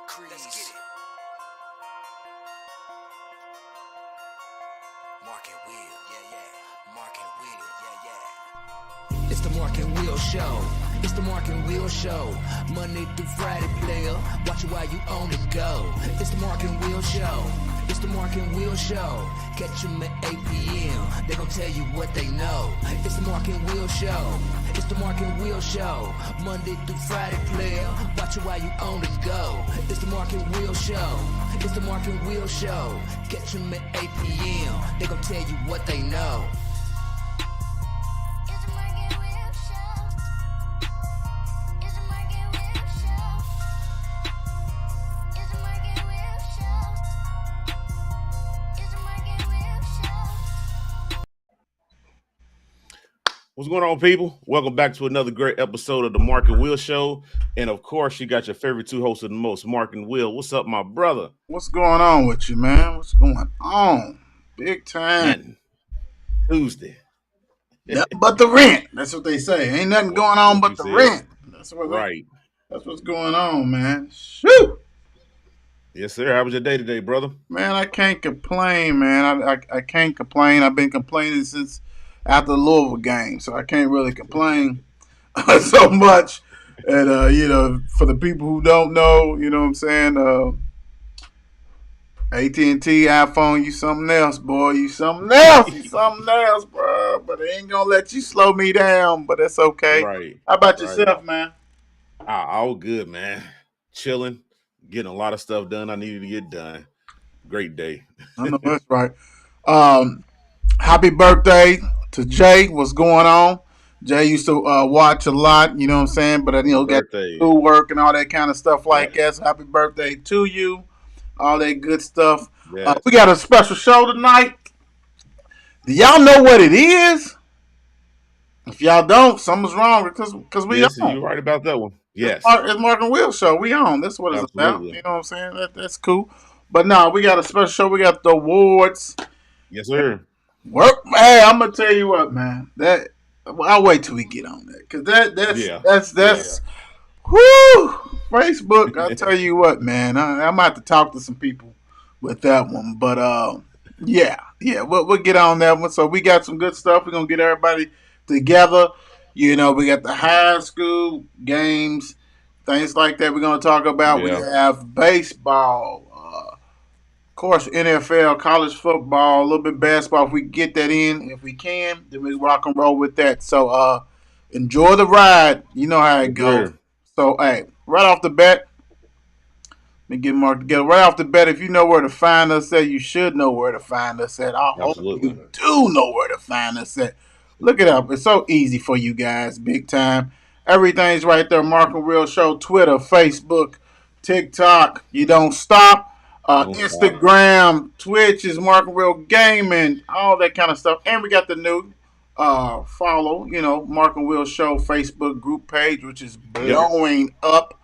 Crease. Let's get it. Mark and Will, yeah. Mark and Will, yeah. It's the Mark and Will Show. It's the Mark and Will Show. Monday through Friday, player. Watch it while you on the go. It's the Mark and Will Show. It's the Mark and Will Show. Catch them at 8 p.m. They gon' tell you what they know. It's the Mark and Will Show. It's the Mark and Will Show. Monday through Friday, player. Watch it while you on the go. It's the Mark and Will Show. It's the Mark and Will Show. Catch them at 8 p.m. They gon' tell you what they know. What's going on, people? Welcome back to another great episode of the Mark and Will Show. And of course, you got your favorite two hosts of the most, Mark and Will. What's up, my brother? What's going on with you, man? What's going on? Big time. Man, Tuesday. Nothing but the rent. That's what they say. Ain't nothing going on but the rent. That's what right. That's what's going on, man. Shoot. Yes, sir. How was your day today, brother? Man, I can't complain, man. I can't complain. I've been complaining since after the Louisville game, so I can't really complain so much. And for the people who don't know, you know what I'm saying? AT&T, iPhone, you something else, boy. You something else. You something else, bro. But they ain't gonna let you slow me down. But that's okay. Right. How about yourself, man? All good, man. Chilling, getting a lot of stuff done I needed to get done. Great day. I know that's right. Happy birthday to Jay. What's going on? Jay used to watch a lot, you know what I'm saying? But got school work and all that kind of stuff like that. So happy birthday to you. All that good stuff. Yes. We got a special show tonight. Do y'all know what it is? If y'all don't, something's wrong because we yes, on. You're right about that one. Yes. It's Mark and Will Show. We on. That's what it's about. You know what I'm saying? That's cool. But no, we got a special show. We got the awards. Yes, sir. Hey, I'm gonna tell you what, man. I'll wait till we get on that because that's whoo. Facebook, I'll tell you what, man. I might have to talk to some people with that one. But, we'll get on that one. So we got some good stuff. We're going to get everybody together. You know, we got the high school games, things like that we're going to talk about. Yeah. We have baseball, of course, NFL, college football, a little bit of basketball. If we get that in, if we can, then we rock and roll with that. So enjoy the ride. You know how it goes. So, hey. Right off the bat, let me get Mark together. Right off the bat, if you know where to find us at, you should know where to find us at. I hope you do know where to find us at. Look it up. It's so easy for you guys, big time. Everything's right there. Mark and Will Show, Twitter, Facebook, TikTok. You don't stop. Instagram, Twitch is Mark and Will Gaming, all that kind of stuff. And we got the new follow, Mark and Will Show Facebook group page, which is blowing up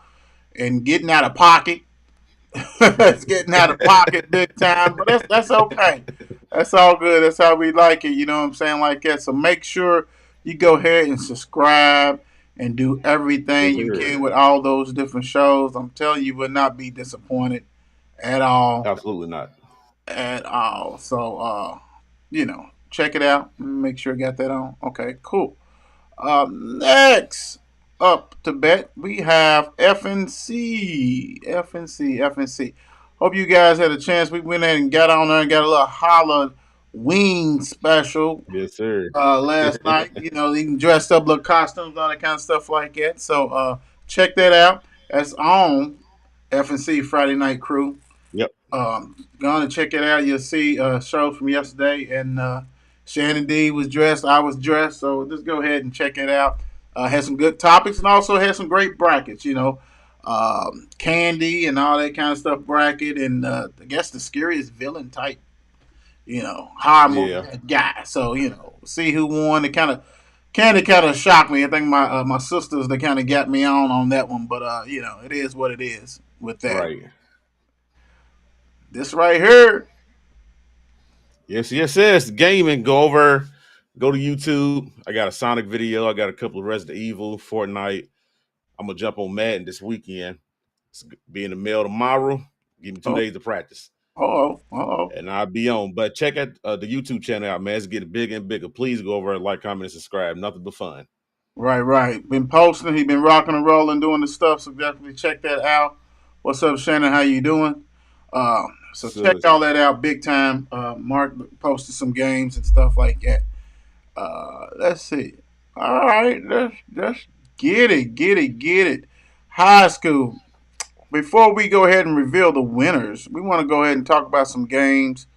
and getting out of pocket. It's getting out of pocket big time, but that's okay. That's all good. That's how we like it. You know what I'm saying? Like that. So make sure you go ahead and subscribe and do everything you can with all those different shows. I'm telling you, will not be disappointed at all. Absolutely not. At all. So, check it out. Make sure you got that on. Okay, cool. Next up to bet, we have FNC. Hope you guys had a chance. We went in and got on there and got a little Halloween special. Yes, sir. Last night, even dressed up, little costumes, all that kind of stuff like that. So check that out. That's on FNC Friday Night Crew. Yep. Go on and check it out. You'll see a show from yesterday, and Shannon D was dressed. I was dressed. So just go ahead and check it out. Had some good topics and also had some great brackets, Candy and all that kind of stuff bracket. And I guess the scariest villain type, horror movie guy. So, see who won. Candy kind of shocked me. I think my sisters, they kind of got me on that one. But, it is what it is with that. Right. This right here. Yes. Gaming. Go to YouTube. I got a Sonic video. I got a couple of Resident Evil, Fortnite. I'm going to jump on Madden this weekend. It's be in the mail tomorrow. Give me 2 days to practice. And I'll be on. But check out the YouTube channel out, man. It's getting bigger and bigger. Please go over and like, comment, and subscribe. Nothing but fun. Right. Been posting. He been rocking and rolling, doing the stuff. So definitely check that out. What's up, Shannon? How you doing? So check all that out big time. Mark posted some games and stuff like that. Let's see. All right, let's get it. High school. Before we go ahead and reveal the winners, we want to go ahead and talk about some games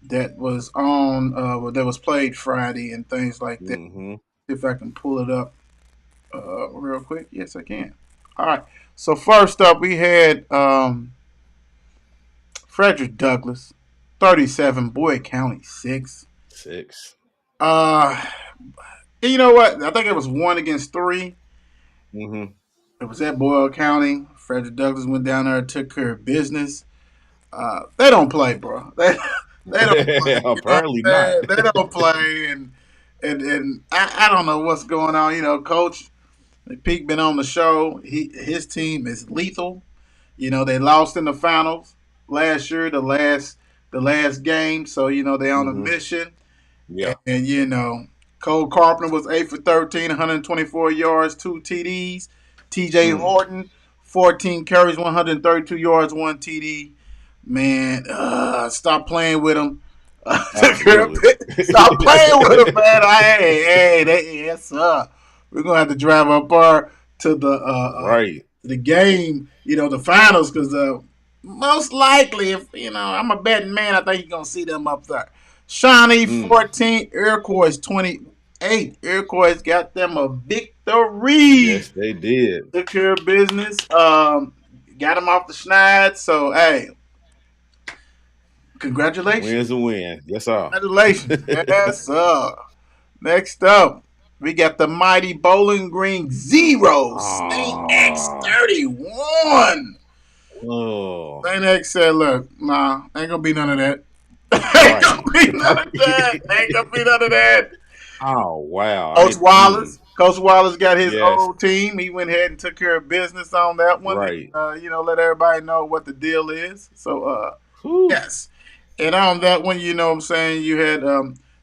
that was on that was played Friday and things like that. Mm-hmm. If I can pull it up real quick. Yes, I can. All right. So first up, we had Frederick Douglass, 37, Boyd County 6. You know what? I think it was 1-3. Mm-hmm. It was at Boyle County. Frederick Douglass went down there and took care of business. They don't play, bro. They don't play. Apparently not. They don't play, and I don't know what's going on. You know, Coach Peak been on the show. His team is lethal. You know, they lost in the finals last year, the last game. So you know they on a mission. Yeah, and you know. Cole Carpenter was 8 for 13, 124 yards, 2 TDs. TJ Horton, 14 carries, 132 yards, 1 TD. Man, stop playing with him. Stop playing with him, man. Yes, we're gonna have to drive up to the game, you know, the finals, because most likely, if you know, I'm a betting man, I think you're gonna see them up there. Shawnee 14, Iroquois 28. Iroquois got them a victory. Yes, they did. Took care of business. Got them off the schneid. So, hey, congratulations. Win's a win. Yes, sir. Congratulations. Yes, sir. Next up, we got the mighty Bowling Green Zeros. St. X 31. Oh. St. X said, look, nah, ain't going to be none of that. Ain't gonna be none of that. Oh wow! Coach Wallace got his old team. He went ahead and took care of business on that one. Right. You know, let everybody know what the deal is. So yes. And on that one, you know what I'm saying, you had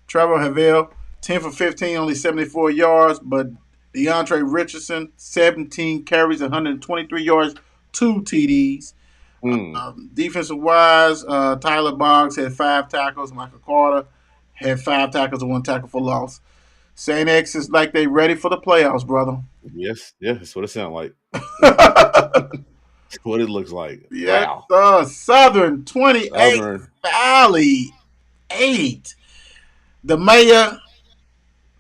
Trevor Havel, 10 for 15, only 74 yards, but DeAndre Richardson, 17 carries, 123 yards, 2 TDs. Defensive wise, Tyler Boggs had 5 tackles. Michael Carter had 5 tackles and 1 tackle for loss. St. X is like they ready for the playoffs, brother. Yes, that's what it sounds like. That's what it looks like. Yeah, wow. Southern 28, Valley 8. The mayor.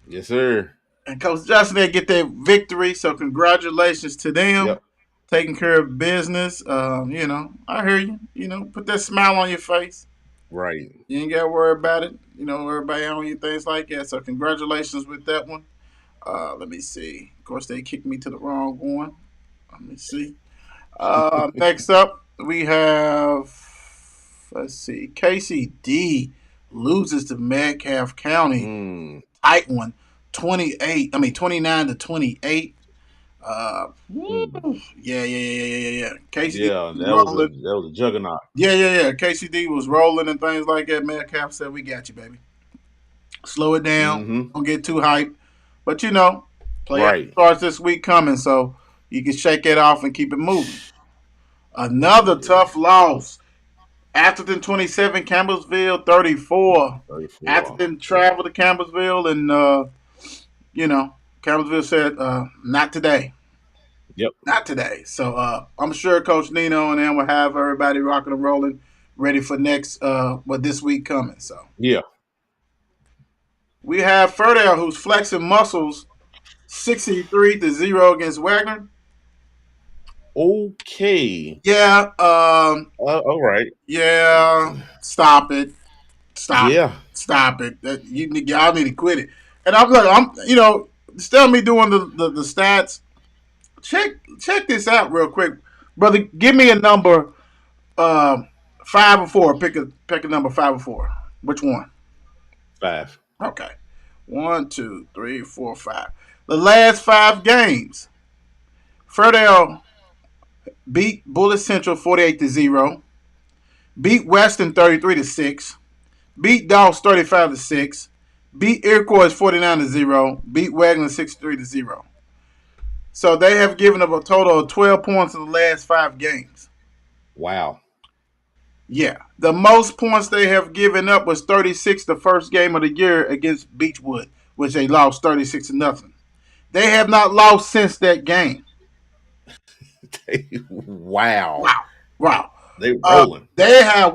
Yes, sir. And Coach Justin, they get their victory, so congratulations to them. Yep. Taking care of business. You know, I hear you. You know, put that smile on your face. Right. You ain't got to worry about it. You know, everybody on you, things like that. So congratulations with that one. Let me see. Of course, they kicked me to the wrong one. Let me see. Next up, we have, let's see, KCD loses to Metcalfe County. Tight one. 29 to 28. Yeah. KCD that was a juggernaut. Yeah. KCD was rolling and things like that. Metcalf said, "We got you, baby. Slow it down. Don't get too hyped." But you know, playoff starts this week coming, so you can shake it off and keep it moving. Another tough loss. Atherton 27, Campbellsville 34. Atherton traveled to Campbellsville, and you know, Campbellsville said, "Not today." Yep. Not today. So I'm sure Coach Nino and them will have everybody rocking and rolling, ready for next this week coming. So yeah. We have Ferdale, who's flexing muscles, 63-0 against Wagner. Okay. Yeah. All right. Yeah. Stop it. Stop it. Y'all need to quit it. And I'm you know, instead of me doing the stats, check this out real quick, brother. Give me a number, 5 or 4. Pick a number 5 or 4. Which one? 5. Okay. 1, 2, 3, 4, 5. The last 5 games, Ferdale beat Bullet Central 48-0, beat Western 33-6, beat Doss 35-6, beat Iroquois 49-0, beat Wagner 63-0. So they have given up a total of 12 points in the last 5 games. Wow. Yeah. The most points they have given up was 36 the first game of the year against Beechwood, which they lost 36-0. They have not lost since that game. Wow. They rolling. They have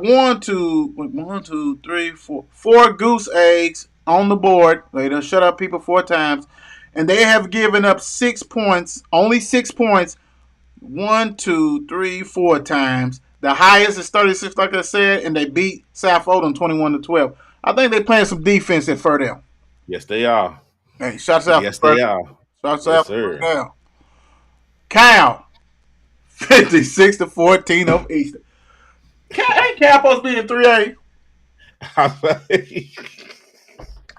four goose eggs on the board. They done shut up people 4 times. And they have given up 6 points, only 6 points, 4 times. The highest is 36, like I said, and they beat South Odom 21-12. I think they're playing some defense at Ferdale. Yes, they are. Hey, shots out. Yes, they are. Shots out for Ferdale. Cal, 56-14 of Eastern. Ain't Cal supposed to be in 3A?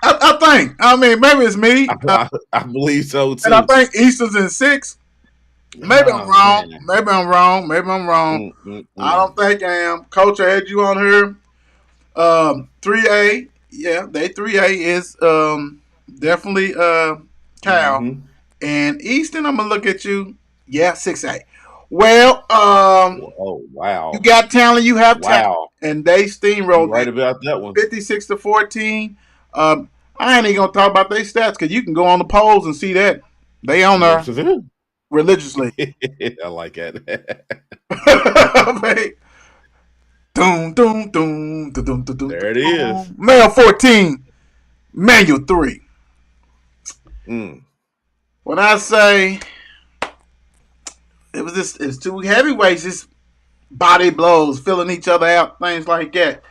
I think. I mean, maybe it's me. I believe so, too. And I think Eastern's in 6. Maybe I'm wrong. Man. Maybe I'm wrong. I don't think I am. Coach, I had you on here. 3A. Yeah, they 3A is definitely Cal. Mm-hmm. And Eastern, I'm going to look at you. Yeah, 6A. Well, oh, wow. You got talent, you have talent. And they steamrolled. Right about that one. 56-14. I ain't even going to talk about their stats because you can go on the polls and see that. They on there religiously. I like it. There it is. Male 14, manual 3. When I say it's 2 heavyweights, it's body blows, filling each other out, things like that.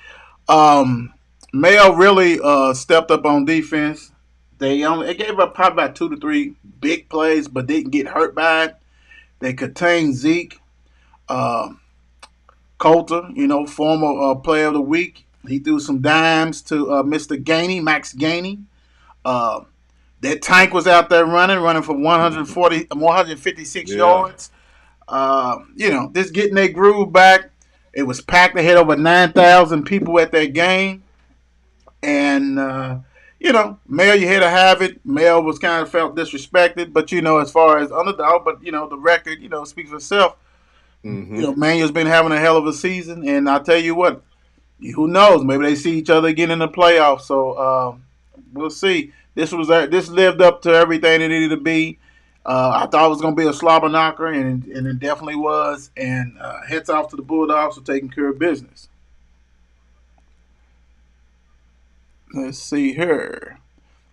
Male really stepped up on defense. They gave up probably about 2 to 3 big plays, but didn't get hurt by it. They contained Zeke. Coulter, former player of the week. He threw some dimes to Mr. Gainey, Max Gainey. That tank was out there running for 156 yards. Just getting their groove back. It was packed. They had over 9,000 people at that game. And, Mel, you had to have it. Mel was kind of felt disrespected. But, as far as underdog, but, the record, speaks for itself. Mm-hmm. Manuel's been having a hell of a season. And I'll tell you what, who knows? Maybe they see each other again in the playoffs. So, we'll see. This lived up to everything it needed to be. I thought it was going to be a slobber knocker, and it definitely was. And hats off to the Bulldogs for taking care of business. Let's see here.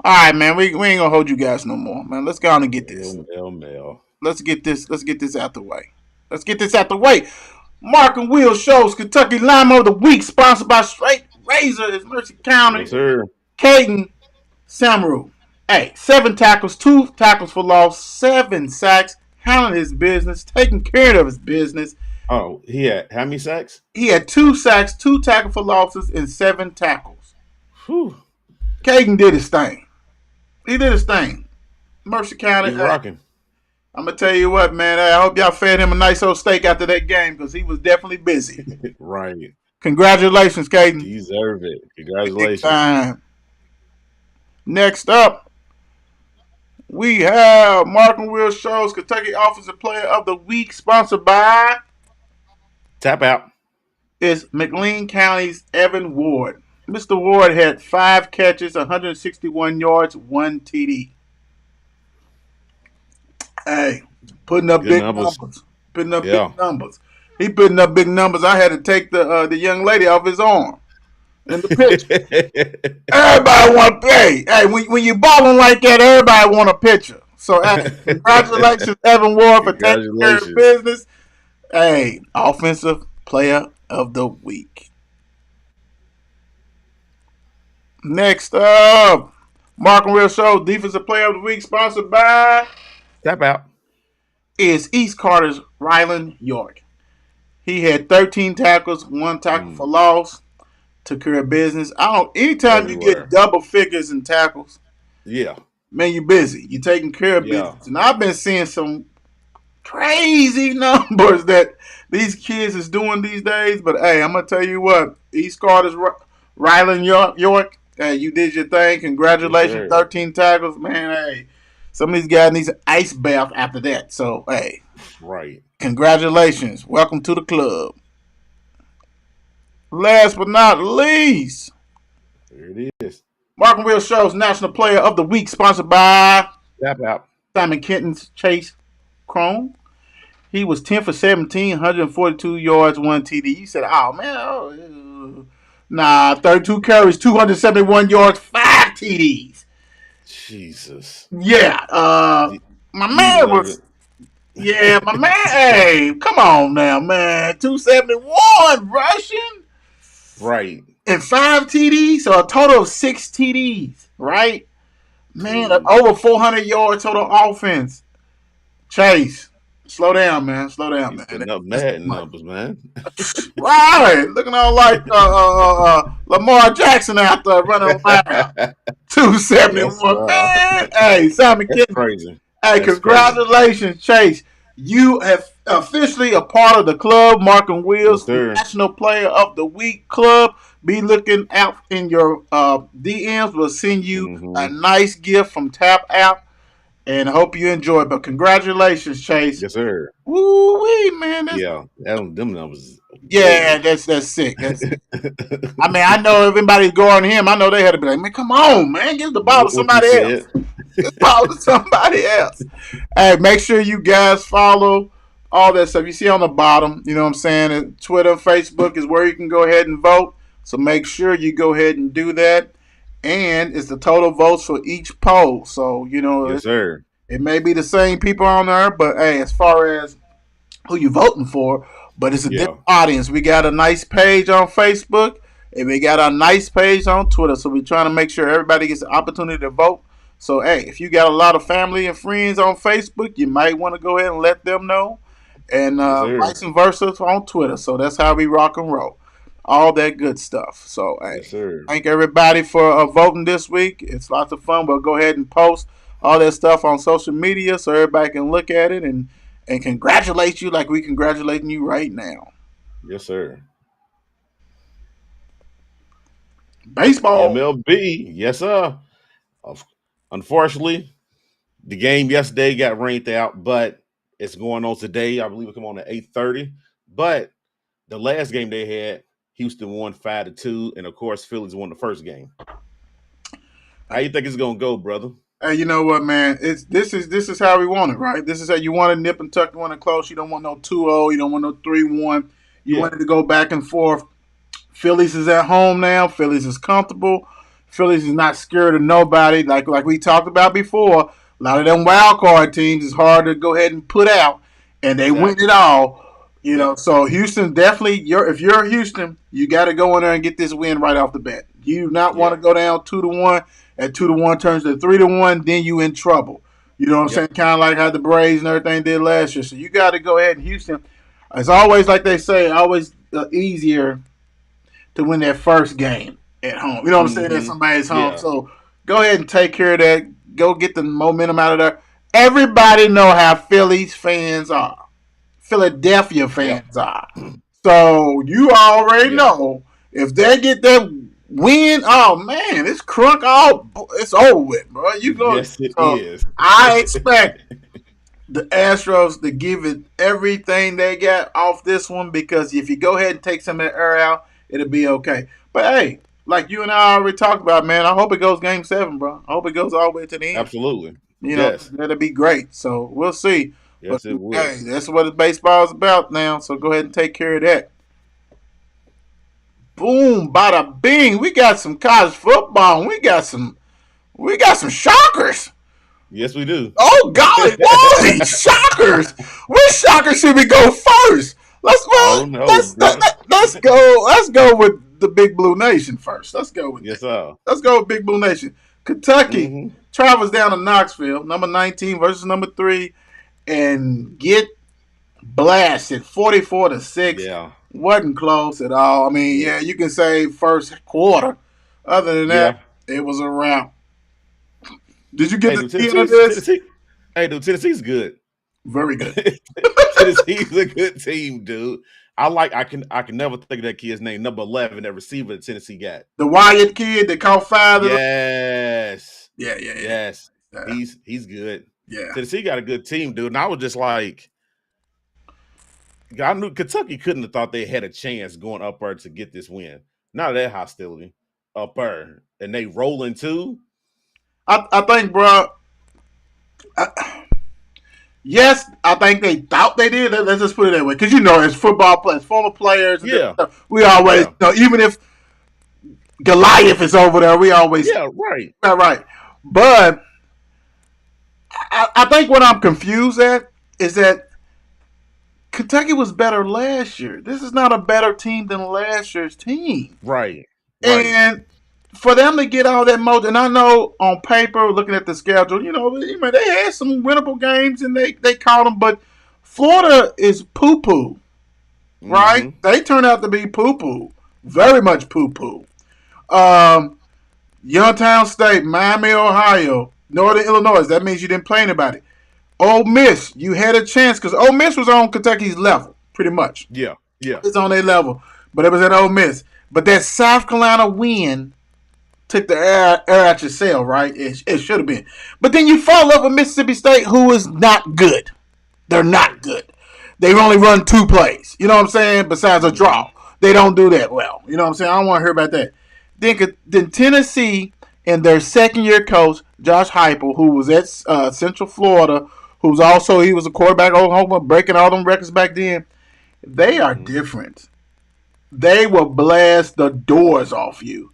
All right, man. We ain't gonna hold you guys no more, man. Let's go on and get this. Let's get this out the way. Mark and Will shows Kentucky Lineman of the Week, sponsored by Straight Razor. Is Mercer County. Yes, sir. Caden Samaru. Hey, 7 tackles, 2 tackles for loss, 7 sacks, handling his business, taking care of his business. Oh, he had how many sacks? He had 2 sacks, 2 tackles for losses, and 7 tackles. Whew. Caden did his thing. He did his thing. Mercer County. He's rocking. I'm going to tell you what, man. I hope y'all fed him a nice old steak after that game because he was definitely busy. Right. Congratulations, Caden. You deserve it. Congratulations. Next up, we have Mark and Will Shows Kentucky Offensive Player of the Week, sponsored by Tap Out. It's McLean County's Evan Ward. Mr. Ward had 5 catches, 161 yards, 1 TD. Hey, putting up big numbers. Big numbers. He putting up big numbers. I had to take the young lady off his arm in the picture. Everybody want to play. Hey, when you balling like that, everybody want a picture. So, congratulations, Evan Ward, for taking care of business. Hey, Offensive Player of the Week. Next up, Mark and Will Show Defensive Player of the Week, sponsored by Tap Out. Is East Carter's Rylan York. He had 13 tackles, 1 tackle for loss, took care of business. Anytime you get double figures in tackles, yeah, man, you're busy. You're taking care of business. And I've been seeing some crazy numbers that these kids is doing these days. But hey, I'm gonna tell you what, East Carter's Rylan York. Hey, you did your thing. Congratulations, 13 tackles, man. Hey, some of these guys need an ice bath after that. So hey, right. Congratulations. Welcome to the club. Last but not least, there it is. Mark and Will Show's National Player of the Week, sponsored by Tap. Simon Kenton's Chase Chrome. He was 10 for 17, 142 yards, 1 TD. You said, oh, man. Nah, 32 carries, 271 yards, 5 TDs. Jesus. Yeah. My man was... Yeah, my man. Hey, come on now, man. 271 rushing. Right. And 5 TDs, so a total of 6 TDs, right? Man, over 400 yard total offense. Chase, slow down, man. Slow down, man. Putting up mad numbers, man. Right. Looking all like Lamar Jackson out there running around. 271. Man. Hey, Simon Kenton. Crazy. Hey, congratulations, Chase. You have officially a part of the club, Mark and Will's National Player of the Week club. Be looking out in your DMs. We'll send you a nice gift from Tap App, and I hope you enjoy it. But congratulations, Chase. Yes, sir. Woo-wee, man. Them numbers. Yeah, that's sick. That's I mean, I know if anybody's guarding him, I know they had to be like, man, come on, man. Give the ball to somebody else. Give the ball to somebody else. Hey, make sure you guys follow all that stuff. You see on the bottom, you know what I'm saying? And Twitter, Facebook is where you can go ahead and vote. So make sure you go ahead and do that. And it's the total votes for each poll. So, you know, yes, sir. It may be the same people on there, but hey, as far as who you voting for, but it's a different audience. We got a nice page on Facebook, and we got a nice page on Twitter. So we're trying to make sure everybody gets the opportunity to vote. So, hey, if you got a lot of family and friends on Facebook, you might want to go ahead and let them know. And vice versa on Twitter. So that's how we rock and roll. All that good stuff. So, hey, thank everybody for voting this week. It's lots of fun. We'll go ahead and post all that stuff on social media so everybody can look at it and congratulate you like we congratulating you right now. Yes, sir. Baseball. MLB. Yes, sir. Unfortunately, the game yesterday got rained out, but it's going on today. I believe it come on at 8:30. But the last game they had, Houston won 5-2, and of course, Phillies won the first game. How you think it's gonna go, brother? Hey, you know what, man? This is how we want it, right? This is how you want to nip and tuck, you want it close. You don't want no 2-0. You don't want no 3-1. You want it to go back and forth. Phillies is at home now. Phillies is comfortable. Phillies is not scared of nobody. Like we talked about before, a lot of them wild card teams is hard to go ahead and put out, and they win it all. You know, so Houston definitely. If you're Houston, you got to go in there and get this win right off the bat. You do not want to go down 2-1. At 2-1 turns to 3-1, then you in trouble. You know what I'm saying? Kind of like how the Braves and everything did last year. So you got to go ahead and Houston. It's always like they say, always easier to win that first game at home. You know what I'm saying? At somebody's home. So go ahead and take care of that. Go get the momentum out of there. Everybody know how Phillies fans are. Philadelphia fans are. So you already know if they get that win, oh man, it's crunk it's over with, bro. You go. Yes, it is. I expect the Astros to give it everything they got off this one because if you go ahead and take some of that air out, it'll be okay. But hey, like you and I already talked about, man, I hope it goes Game 7, bro. I hope it goes all the way to the end. Absolutely. You know, that'll be great. So we'll see. Yes, it will. Hey, that's what baseball is about now. So go ahead and take care of that. Boom, bada bing. We got some college football. And we got some shockers. Yes, we do. Oh golly, boy, shockers! Which shocker should we go first? Let's go with the Big Blue Nation first. Let's go with Let's go with Big Blue Nation. Kentucky travels down to Knoxville, number 19 versus number 3, and get blasted 44-6. Yeah. Wasn't close at all. I mean, you can say first quarter. Other than that, it was a wrap. Did you get the end of this? Tennessee's good. Very good. Tennessee's a good team, dude. I can never think of that kid's name. Number 11, that receiver that Tennessee got. The Wyatt kid that caught 5. Yes. Yes. Yeah. He's good. Yeah. Tennessee got a good team, dude. And I was just like, I knew Kentucky couldn't have thought they had a chance going up there to get this win. Not that hostility up there. And they rolling too. I think, bro. Yes, I think they thought they did. Let's just put it that way, because as football players, former players, we always, even if Goliath is over there, we always, right. But I think what I'm confused at is that Kentucky was better last year. This is not a better team than last year's team, right? And for them to get all that motion, and I know on paper, looking at the schedule, they had some winnable games and they caught them, but Florida is poo-poo, right? Mm-hmm. They turn out to be poo-poo, very much poo-poo. Youngstown State, Miami, Ohio, Northern Illinois. That means you didn't play anybody. Ole Miss, you had a chance because Ole Miss was on Kentucky's level, pretty much. Yeah. It's on their level, but it was at Ole Miss. But that South Carolina win took the air out your sail, right? It should have been. But then you follow up with Mississippi State, who is not good. They're not good. They've only run 2 plays. You know what I'm saying? Besides a draw. They don't do that well. You know what I'm saying? I don't want to hear about that. Then Tennessee and their second-year coach, Josh Heupel, who was at Central Florida, he was a quarterback at Oklahoma, breaking all them records back then. They are different. They will blast the doors off you.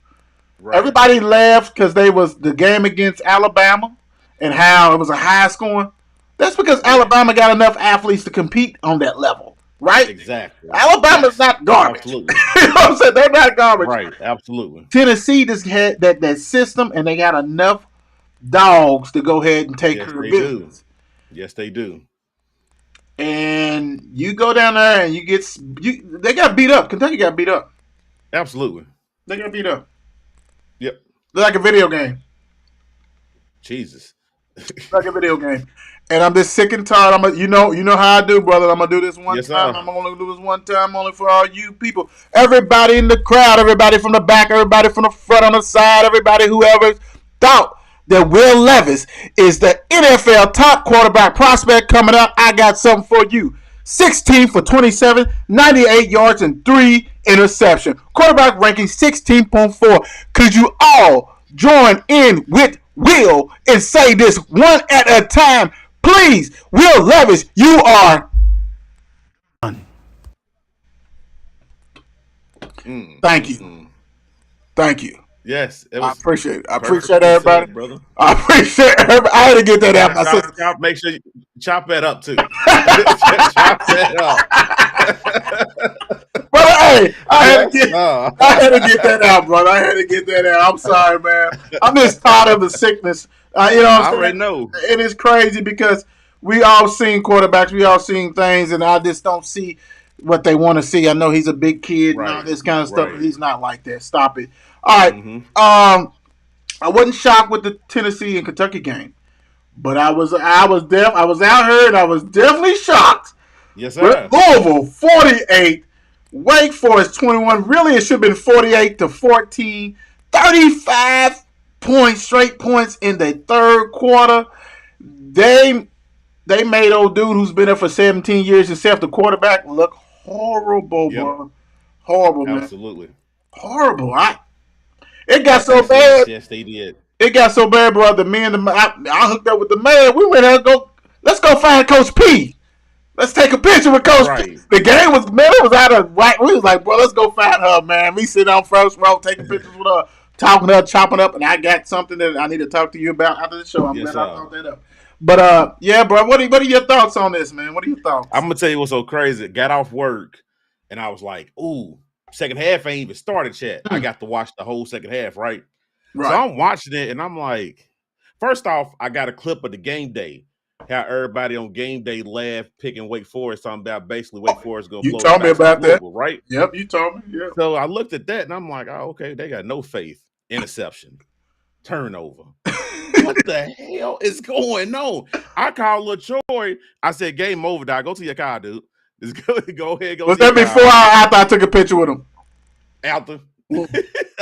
Right. Everybody laughed because they was the game against Alabama and how it was a high scoring. That's because Alabama got enough athletes to compete on that level, right? Exactly. Alabama's not garbage. Absolutely. You know what I'm saying? They're not garbage. Right, absolutely. Tennessee just had that system, and they got enough dogs to go ahead and take care of business. Yes, they do. And you go down there and they got beat up. Kentucky got beat up. Absolutely. They got beat up. Yep. They're like a video game. Jesus. Like a video game. And I'm just sick and tired. You know how I do, brother. I'm gonna do this one time. I'm gonna do this one time only for all you people. Everybody in the crowd, everybody from the back, everybody from the front, on the side, everybody whoever thought that Will Levis is the NFL top quarterback prospect coming up. I got something for you. 16 for 27, 98 yards, and 3 interceptions. Quarterback ranking 16.4. Could you all join in with Will and say this one at a time? Please, Will Levis, you are done. Thank you. Thank you. Yes, I appreciate it. I appreciate everybody, brother. I appreciate everybody. I had to get that out. Make sure you chop that up too. Chop that up, brother. Hey, I had to get that out, brother. I had to get that out. I'm sorry, man. I'm just tired of the sickness. You know, I already know. It is crazy because we all seen quarterbacks, we all seen things, and I just don't see what they want to see. I know he's a big kid and all this kind of stuff, but he's not like that. Stop it. All right. I wasn't shocked with the Tennessee and Kentucky game, but I was out here and I was definitely shocked. Yes, sir. Louisville 48, Wake Forest 21. Really, it should have been 48-14. 35 straight points in the third quarter. They made old dude who's been there for 17 years himself, the quarterback, look horrible, bro. Horrible, man. Absolutely. Horrible. It got so bad. Yes, they did. It got so bad, bro. I hooked up with the man. We went there. Let's go find Coach P. Let's take a picture with Coach P. The game was out of whack. We was like, bro, let's go find her, man. We sit on first row, taking pictures with her, talking to her, chopping up, and I got something that I need to talk to you about after the show. I'm glad I thought that up. But yeah, bro, what are your thoughts on this, man? What are your thoughts? I'm gonna tell you what's so crazy. Got off work, and I was like, ooh. Second half ain't even started yet. I got to watch the whole second half, right? So I'm watching it, and I'm like, first off, I got a clip of the game day. How everybody on game day laughed, picking Wake Forest, talking about basically Wake Forest going to blow. You told me about that, right? Yep, you told me. Yeah. So I looked at that, and I'm like, oh, okay, they got no faith. Interception, turnover, what the hell is going on? I called LaTroy. I said, game over, dog. Go to your car, dude. Just go ahead. Go. Was that before or after I took a picture with him? After. I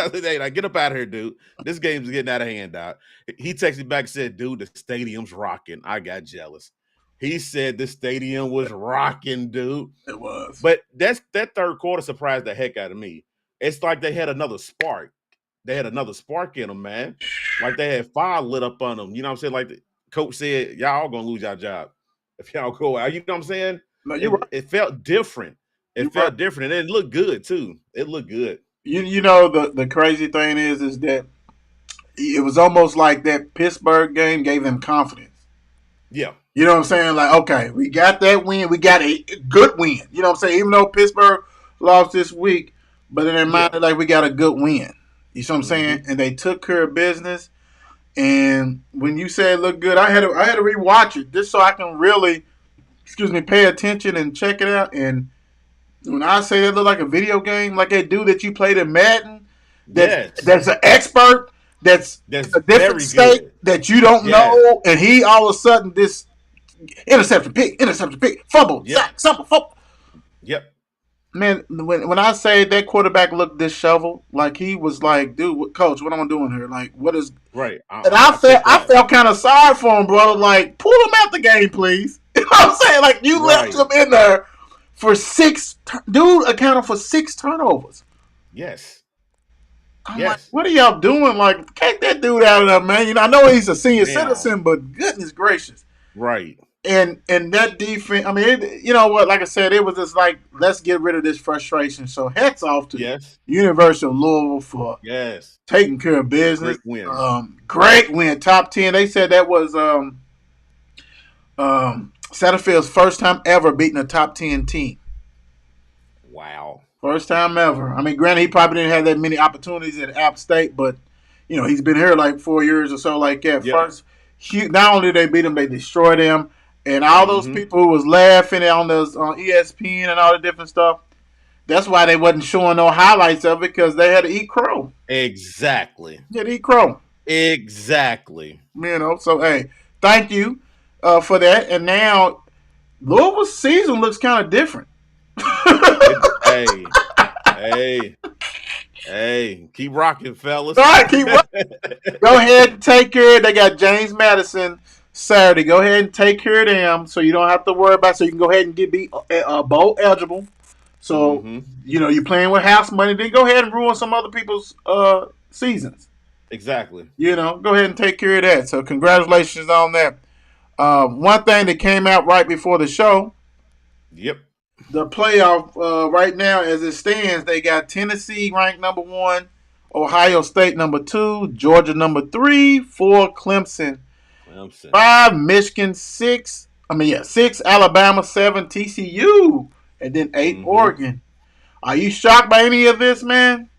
said, hey, get up out of here, dude. This game's getting out of hand, dog. He texted back and said, dude, the stadium's rocking. I got jealous. He said the stadium was rocking, dude. It was. But that third quarter surprised the heck out of me. It's like they had another spark. They had another spark in them, man. Like they had fire lit up on them. You know what I'm saying? Like the coach said, y'all going to lose your job if y'all go out. You know what I'm saying? No, you're right. It felt different. It felt different. And it looked good, too. It looked good. You know, the crazy thing is that it was almost like that Pittsburgh game gave them confidence. Yeah. You know what I'm saying? Like, okay, we got that win. We got a good win. You know what I'm saying? Even though Pittsburgh lost this week, but in their mind, like, we got a good win. You see what I'm saying? And they took care of business. And when you say it looked good, I had to rewatch it just so I can really, pay attention and check it out. And when I say it looked like a video game, like that dude that you played in Madden, that's an expert, that's a different state that you don't know, and he all of a sudden this interception pick, fumble, sack, fumble. Yep. Man, when I say that quarterback looked disheveled, like he was like, dude, coach, what am I doing here? Like, what is right? And I felt kind of sorry for him, brother. Like, pull him out the game, please. You know what I'm saying? Like, you left him in there for dude accounted for 6 turnovers. Yes. I'm like, what are y'all doing? Like, kick that dude out of there, man. You know, I know he's a senior citizen, but goodness gracious. Right. And that defense, I mean, you know what? Like I said, it was just like, let's get rid of this frustration. So hats off to University of Louisville for taking care of business. Great win. Great win. Top 10. They said that was Satterfield's first time ever beating a top 10 team. Wow. First time ever. I mean, granted, he probably didn't have that many opportunities at App State, but, you know, he's been here like 4 years or so like that. Yep. First, not only did they beat him, they destroyed him. And all those people who was laughing on ESPN and all the different stuff, that's why they wasn't showing no highlights of it, because they had to eat crow. Exactly. They had to eat crow. Exactly. You know, so, hey, thank you for that. And now Louisville's season looks kind of different. Hey, keep rocking, fellas. All right, keep rocking. Go ahead and take care. They got James Madison Saturday. Go ahead and take care of them so you don't have to worry about it. So you can go ahead and be bowl eligible. So, you know, you're playing with house money. Then go ahead and ruin some other people's seasons. Exactly. You know, go ahead and take care of that. So congratulations on that. One thing that came out right before the show. Yep. The playoff right now, as it stands, they got Tennessee ranked number 1, Ohio State number 2, Georgia number 3, 4 Clemson, 5 Michigan, 6, Alabama, 7 TCU, and then 8 Oregon. Are you shocked by any of this, man?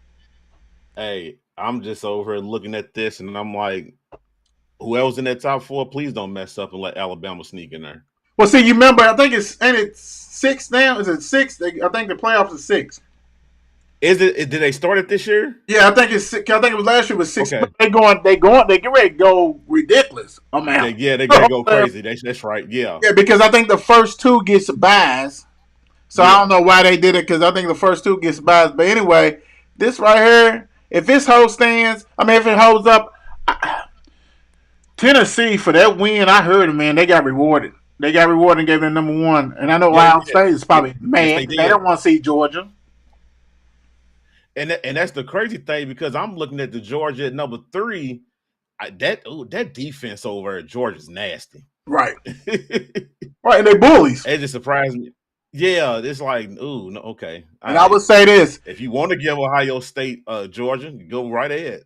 Hey, I'm just over here looking at this, and I'm like, whoever's in that top 4, please don't mess up and let Alabama sneak in there. Well, see, you remember, I think it's 6 now. Is it 6? I think the playoffs is 6. Is it? Did they start it this year? Yeah, I think it's 6. I think it was last year was 6. Okay. They get ready to go ridiculous. I'm out. They gotta go crazy. That's right. Yeah. Yeah, because I think the first 2 gets buys. So I don't know why they did it, because I think the first 2 gets buys. But anyway, this right here, if this holds stands, if it holds up, Tennessee for that win, I heard it, man. They got rewarded. They got rewarded and gave them number 1. And I know Ohio State is probably mad. They don't want to see Georgia. And that's the crazy thing, because I'm looking at the Georgia at number 3. That defense over at Georgia's nasty. Right. Right, and they bullies. It just surprised me. Yeah, it's like, ooh, no, okay. And I would say this. If you want to give Ohio State Georgia, go right ahead.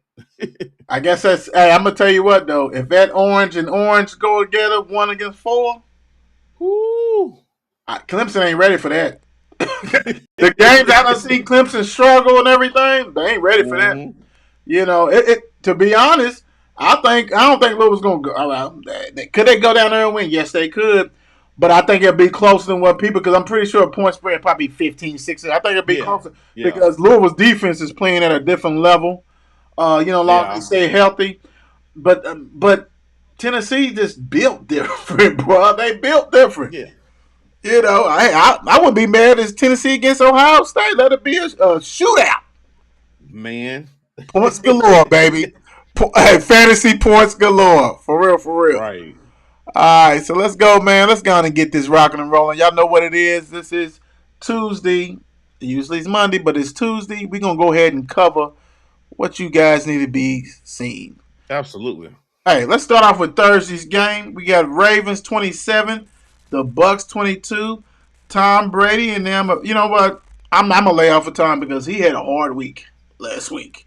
I guess that's, hey, I'm going to tell you what, though. If that orange and orange go together 1 against 4, Clemson ain't ready for that. The games I done see Clemson struggle and everything, they ain't ready for that. You know, to be honest, I don't think Louisville's going to go. Could they go down there and win? Yes, they could. But I think it'll be closer than what people, because I'm pretty sure a point spread probably 15, 16. I think it'll be closer because Louisville's defense is playing at a different level. Long as they stay healthy. But Tennessee just built different, bro. They built different. Yeah. You know, I wouldn't be mad as Tennessee against Ohio State. Let it be a shootout. Man. Points galore, baby. Hey, fantasy points galore. For real, for real. Right. All right, so let's go, man. Let's go on and get this rocking and rolling. Y'all know what it is. This is Tuesday. Usually it's Monday, but it's Tuesday. We're going to go ahead and cover what you guys need to be seeing. Absolutely. Hey, let's start off with Thursday's game. We got Ravens 27, the Bucks 22. Tom Brady and them. You know what? I'm going to lay off for Tom because he had a hard week last week.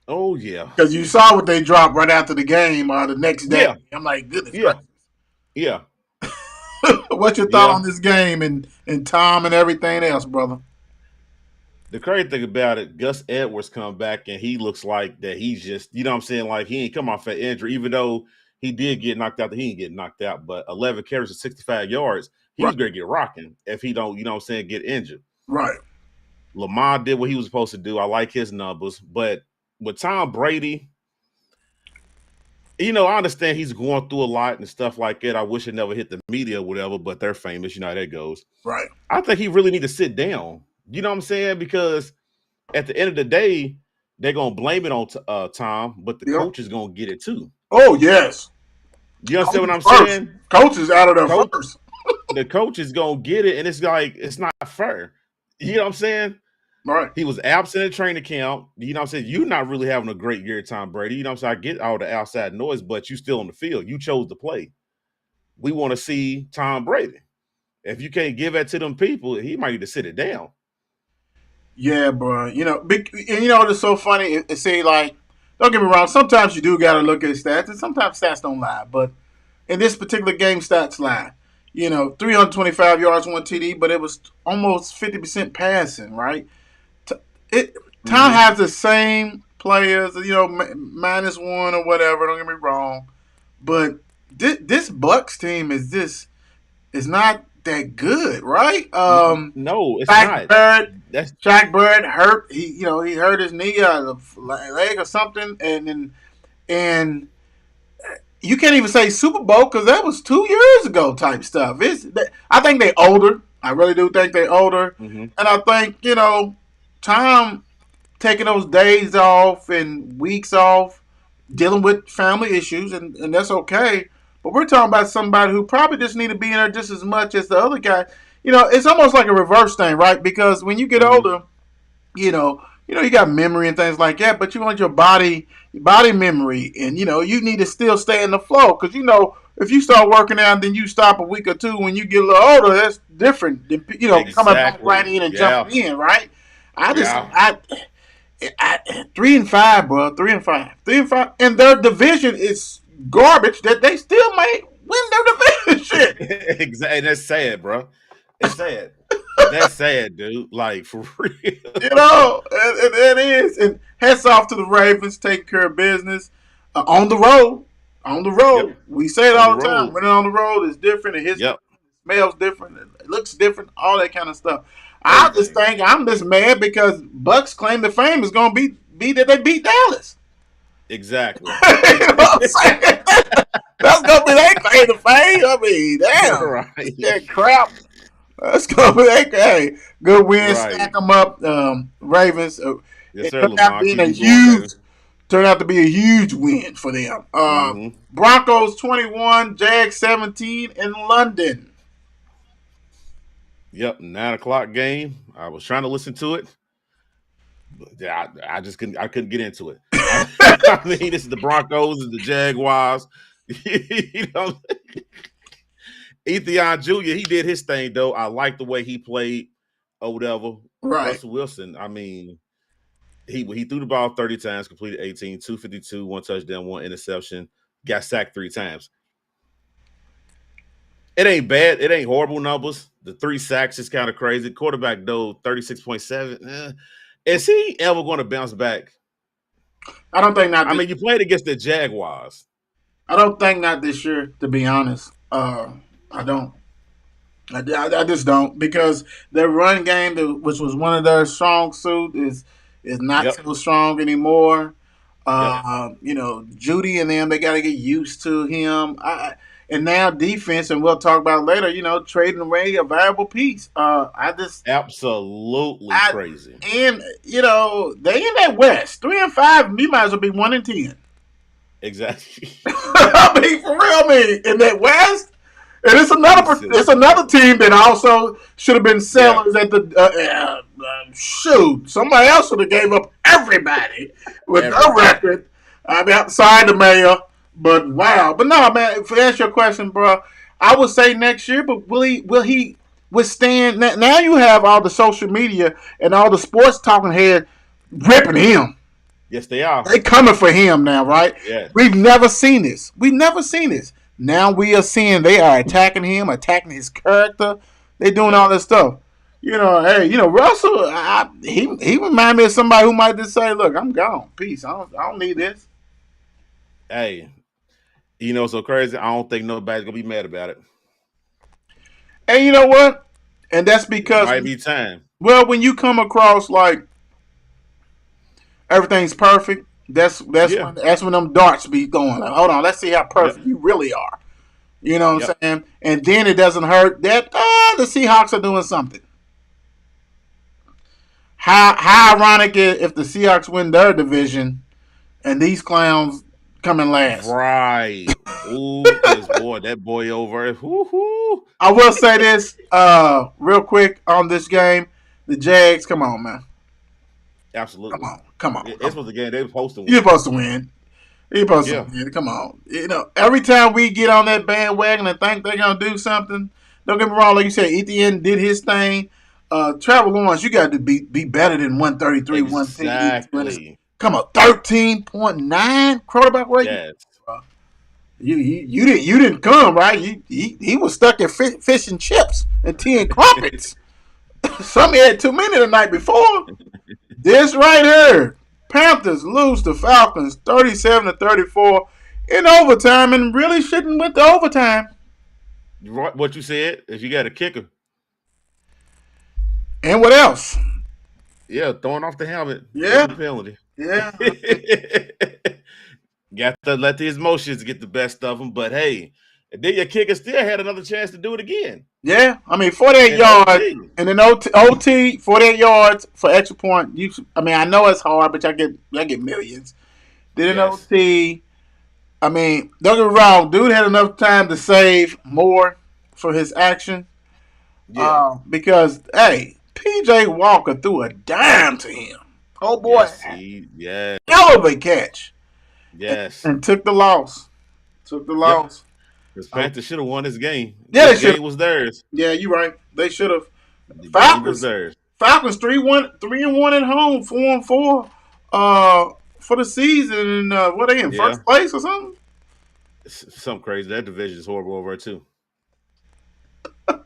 Oh, yeah. Because you saw what they dropped right after the game the next day. Yeah. I'm like, goodness gracious. Yeah. What's your thought on this game and Tom and everything else, brother? The crazy thing about it, Gus Edwards come back and he looks like that he's just, you know what I'm saying, like he ain't come off an injury, even though he did get knocked out. He didn't get knocked out, but 11 carries and 65 yards, he was going to get rocking if he don't, you know what I'm saying, get injured. Right. Lamar did what he was supposed to do. I like his numbers, but with Tom Brady, you know, I understand he's going through a lot and stuff like that. I wish it never hit the media or whatever, but they're famous. You know how that goes. Right. I think he really need to sit down. You know what I'm saying? Because at the end of the day, they're going to blame it on Tom, but the coach is going to get it too. Oh, yes. You understand what I'm saying? Coach is out of there first. The coach is going to get it, and it's like, it's not fair. You know what I'm saying? Right. He was absent at training camp. You know what I'm saying? You're not really having a great year, Tom Brady. You know what I'm saying? I get all the outside noise, but you still on the field. You chose to play. We want to see Tom Brady. If you can't give that to them people, he might need to sit it down. Yeah, bro. You know, and you know it's so funny. Say like, don't get me wrong. Sometimes you do got to look at stats, and sometimes stats don't lie. But in this particular game, stats lie. You know, 325 yards, 1 TD, but it was almost 50% passing, right? Tom has the same players, you know, -1 or whatever. Don't get me wrong, but this Bucks team is not that good, right? No, it's not. Shaq Barrett hurt. He hurt his knee, leg or something, and you can't even say Super Bowl because that was 2 years ago type stuff. I think they're older. I really do think they're older, and I think Tom taking those days off and weeks off, dealing with family issues, and that's okay. But we're talking about somebody who probably just need to be in there just as much as the other guy. You know, it's almost like a reverse thing, right? Because when you get older, you got memory and things like that, but you want your body memory, and you need to still stay in the flow. Because if you start working out and then you stop a week or two when you get a little older, that's different than coming right in and jumping in, right? I 3-5, bro. 3-5, and their division is garbage. That they still might win their division. Exactly. That's sad, bro. It's sad. That's sad, dude. Like, for real. It is. And hats off to the Ravens taking care of business on the road. On the road. Yep. We say it all the time. Winning on the road is different. It smells different. It looks different. All that kind of stuff. I just think I'm just mad because Bucks claim to fame is going to be that they beat Dallas. Exactly. You know what I'm saying? That's going to be their claim to fame. I mean, damn. Right. That crap. That's going to be their good win. Right. Stack them up. Ravens. Yes, sir, turned out to be a huge win for them. Broncos 21, Jags 17 in London. Yep, 9 o'clock game. I was trying to listen to it, but I just couldn't. I couldn't get into it. I mean, this is the Broncos and the Jaguars. Ethiopian Jr. He did his thing though. I like the way he played or whatever. Right. Russell Wilson. I mean, he threw the ball 30 times, completed 18, 252, 1 touchdown, 1 interception, got sacked 3 times. It ain't bad. It ain't horrible numbers. The 3 sacks is kind of crazy. Quarterback, though, 36.7. Is he ever going to bounce back? I don't think not. I mean, you played against the Jaguars. I don't think not this year, to be honest. I don't. I just don't, because their run game, which was one of their strong suit, is not so strong anymore. You know, Judy and them, they got to get used to him. And now defense, and we'll talk about it later. You know, trading away a valuable piece. Absolutely crazy. And you know, they in that West 3-5. You might as well be 1-10. Exactly. I mean, for real. I mean, in that West, and it's another team that also should have been sellers at the shoot. Somebody else should have gave up everybody with a record. I mean, outside the mayor. But wow. But no, man, to answer your question, bro, I would say next year, but will he withstand? Now you have all the social media and all the sports talking head ripping him. Yes, they are. They coming for him now, right? Yeah. We've never seen this. Now we are seeing they are attacking him, attacking his character. They doing all this stuff. You know, hey, you know, Russell, he remind me of somebody who might just say, look, I'm gone. Peace. I don't need this. Hey, you know, so crazy. I don't think nobody's going to be mad about it. And you know what? And that's because it might be time. Well, when you come across like everything's perfect, that's when them darts be going. Like, hold on, let's see how perfect you really are. You know what I'm saying? And then it doesn't hurt that the Seahawks are doing something. How ironic if the Seahawks win their division and these clowns come in last. Right. Ooh, that boy over. Woo-hoo. I will say this real quick on this game. The Jags, come on, man. Absolutely. Come on. This was the game they were supposed to win. You're supposed to win. You're supposed to win. Come on. You know, every time we get on that bandwagon and think they're going to do something, don't get me wrong, like you said, Etienne did his thing. Trevor Lawrence, you got to be better than 133, exactly. 110. Come on, 13.9 quarterback rating. Yes. You didn't come, right? He was stuck at fish and chips and tea and crumpets. Some had too many the night before. This right here, Panthers lose to Falcons 37-34 in overtime, and really shouldn't went to overtime. What you said is you got a kicker. And what else? Yeah, throwing off the helmet. Yeah, penalty. Yeah. Got to let these emotions get the best of them, but hey, then your kicker still had another chance to do it again. Yeah, I mean 48 yards and then OT 48 yards for extra point. I know it's hard, but y'all get millions. Then OT, I mean, don't get me wrong, dude had enough time to save more for his action. Yeah. Because hey, PJ Walker threw a dime to him. Oh boy, hell of a catch. Yes, and took the loss. The Panthers should have won this game. Yeah, this game was theirs. Yeah, you're right. They should have. Falcons 3-1 at home, 4-4 for the season. And what are they in first place or something? Something crazy. That division is horrible over too. I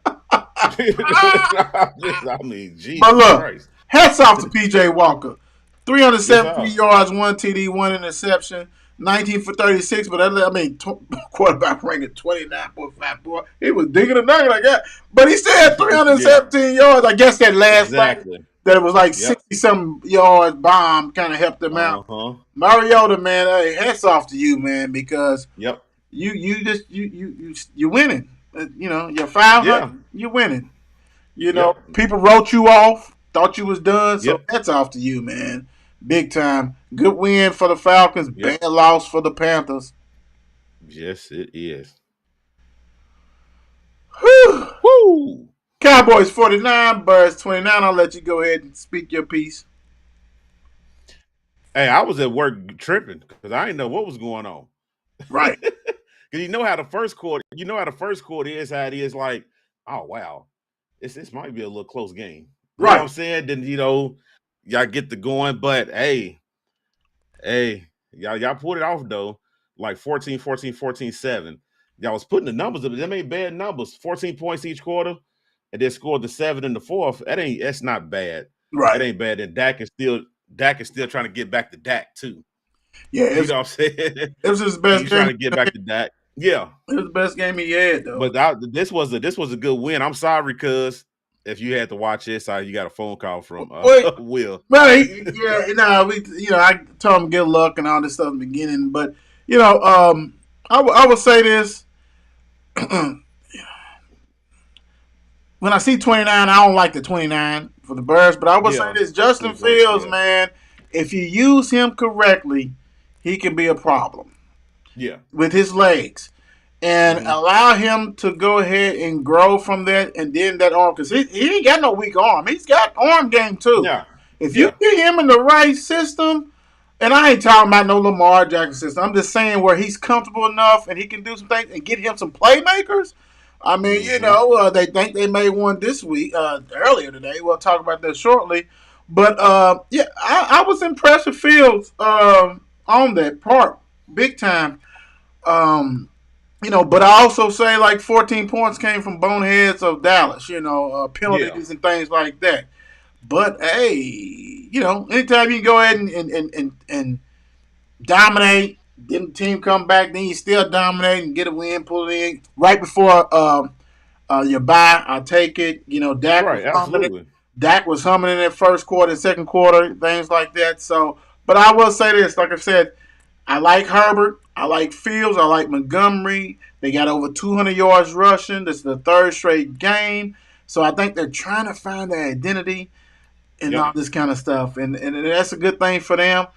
mean, Jesus but look, Christ. Hats off to PJ Walker. 373 yards, 1 TD, 1 interception. 19 for 36, but quarterback ranking 29.5. Boy, he was digging a nugget like that. But he still had 317 yards. I guess that last that it was like 60-something yards bomb kind of helped him out. Mariota, man, hey, hats off to you, man, because you winning. You know, you're 500, you're winning. You know, people wrote you off, thought you was done, so hats off to you, man. Big time. Good win for the Falcons. Bad loss for the Panthers. Yes, it is. Whew. Woo. Cowboys 49, Birds 29. I'll let you go ahead and speak your piece. Hey, I was at work tripping because I didn't know what was going on. Right. Because you know how the first quarter is, how it is like, oh, wow. This might be a little close game. You know what I'm saying? Then, y'all get the going, but hey, y'all pulled it off though, like 14, 7. Y'all was putting the numbers up. Them ain't bad numbers. 14 points each quarter, and then scored the 7 in the fourth. That's not bad. Right. That ain't bad. And Dak is still trying to get back to Dak too. Yeah, you know what I'm saying? It was his best. He's trying to get back to Dak. Yeah, it was the best game he had though. But this was a good win. I'm sorry, cuz if you had to watch this, you got a phone call from Will. Well, I told him good luck and all this stuff in the beginning, but I would say this. When I see 29, I don't like the 29 for the Bears, but I would say this: Justin Fields, man, if you use him correctly, he can be a problem. Yeah, with his legs, and allow him to go ahead and grow from that, and then that arm, because he ain't got no weak arm. He's got arm game too. Yeah. If you get him in the right system, and I ain't talking about no Lamar Jackson system, I'm just saying where he's comfortable enough and he can do some things and get him some playmakers. I mean, they think they made one this week, earlier today. We'll talk about that shortly. But, I was impressed with Fields on that part, big time. But I also say like 14 points came from boneheads of Dallas, penalties and things like that. But, hey, anytime you can go ahead and dominate, then the team come back, then you still dominate and get a win, pull it in right before your bye. I'll take it. Dak was humming in that first quarter, second quarter, things like that. So, but I will say this, like I said, I like Herbert, I like Fields, I like Montgomery. They got over 200 yards rushing. This is the third straight game. So I think they're trying to find their identity and all this kind of stuff. And that's a good thing for them.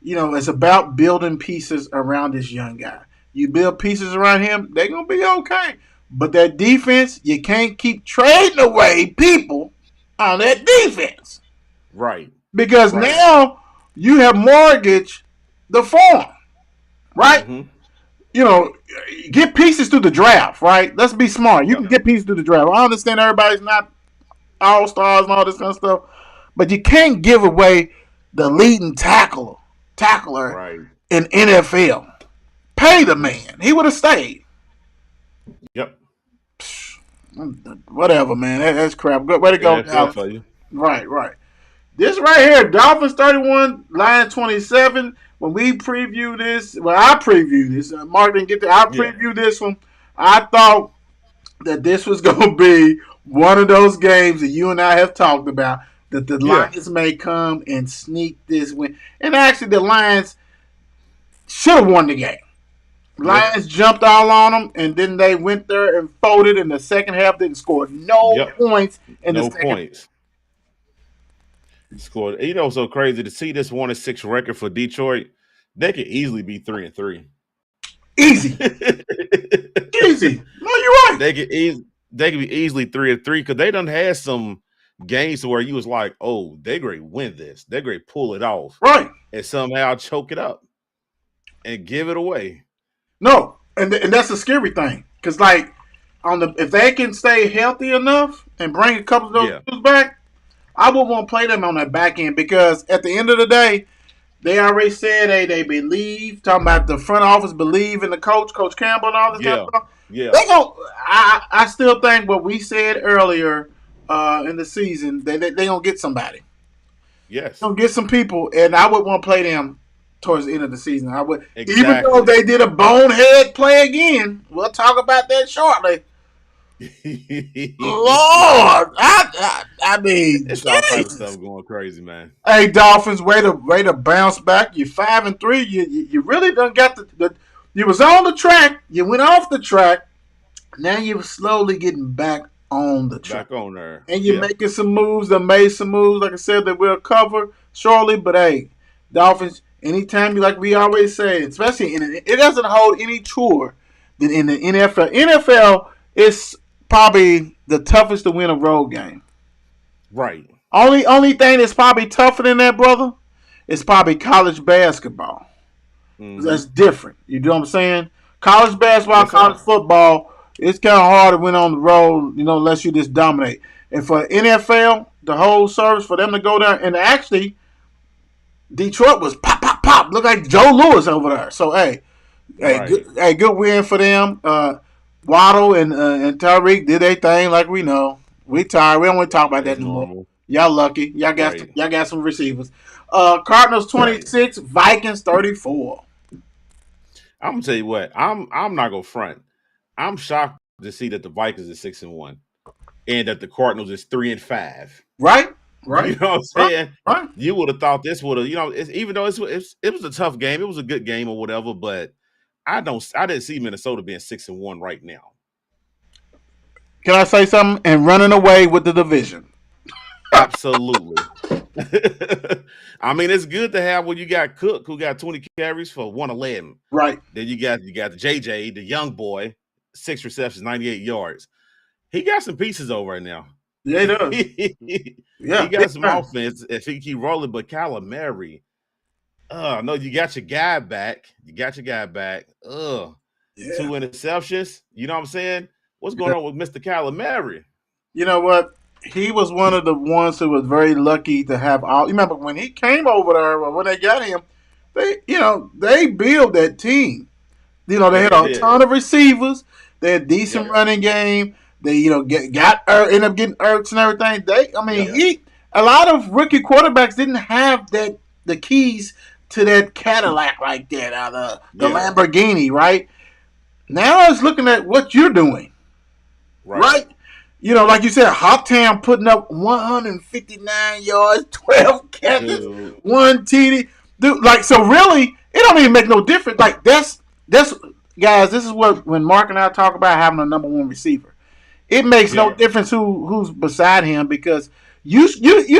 It's about building pieces around this young guy. You build pieces around him, they're going to be okay. But that defense, you can't keep trading away people on that defense. Right. Because now you have mortgaged the farm. Right? Mm-hmm. Get pieces through the draft, right? Let's be smart. You can get pieces through the draft. I understand everybody's not all-stars and all this kind of stuff, but you can't give away the leading tackler in NFL. Pay the man. He would have stayed. Yep. Whatever, man. That's crap. Good way to go. Good for you. Right. This right here, Dolphins 31, Lions 27. When we preview this, I preview this. Mark didn't get there. I preview this one. I thought that this was going to be one of those games that you and I have talked about, that the Lions may come and sneak this win. And actually, the Lions should have won the game. Lions jumped all on them, and then they went there and folded in the second half. Didn't score no points in the second half. Scored. So crazy to see this 1-6 record for Detroit. They could easily be 3-3. Easy. Easy. No, you're right. They could be easily 3-3 because they done had some games where you was like, oh, they're great to win this. They're great to pull it off. Right. And somehow choke it up and give it away. No, and that's a scary thing. Because, if they can stay healthy enough and bring a couple of those dudes back, I wouldn't want to play them on that back end, because at the end of the day, they already said they believe, talking about the front office believe in the Coach Campbell and all this kind of stuff. Yeah. I still think what we said earlier in the season, they going to get somebody. Yes. Going to get some people, and I would want to play them towards the end of the season. I would, even though they did a bonehead play again. We'll talk about that shortly. Lord, I mean, it's all type of stuff going crazy, man. Hey, Dolphins, way to bounce back. You're 5-3. You really done got the. You was on the track. You went off the track. Now you're slowly getting back on the track. Back on there, and you're making some moves. That made some moves, like I said, that we'll cover shortly. But hey, Dolphins, anytime like we always say, especially it doesn't hold any truer than in the NFL. NFL is probably the toughest to win a road game. Right. Only thing that's probably tougher than that, brother, is probably college basketball. Mm-hmm. That's different. You know what I'm saying? College basketball, college football, it's kind of hard to win on the road, unless you just dominate. And for NFL, the whole service, for them to go there, and actually, Detroit was pop. Look like Joe Louis over there. So, hey, good win for them. Waddle and Tyreek did their thing, like we know. We tired. We don't want to talk about that anymore. Y'all lucky. Y'all got some receivers. Cardinals 26, Vikings 34. I'm gonna tell you what. I'm not gonna front. I'm shocked to see that the Vikings are 6-1. and that the Cardinals is 3-5. Right. You know what I'm saying? Right. You would have thought this would have, even though it was a tough game, it was a good game or whatever, but I didn't see Minnesota being 6-1 right now. Can I say something? And running away with the division. Absolutely. I mean, it's good to have when you got Cook, who got 20 carries for 111. Right. Then you got the JJ, the young boy, 6 receptions, 98 yards. He got some pieces over right now. Yeah, he does. He got some offense if he keep rolling. But Kyler Murray, no, you got your guy back. Yeah. 2 interceptions. You know what I'm saying? What's going on with Mr. Kyler Murray? You know what? He was one of the ones who was very lucky to have all. You remember when he came over there, when they got him, they built that team. They had a ton of receivers. They had decent running game. They ended up getting Ertz and everything. A lot of rookie quarterbacks didn't have the keys to that Cadillac like that, the Lamborghini, right? Now it's looking at what you're doing, right? Like you said, Hoptown putting up 159 yards, 12 catches, 1 TD. Dude, so really, it don't even make no difference. Like that's guys, this is what when Mark and I talk about having a number 1 receiver. It makes no difference who's beside him because you're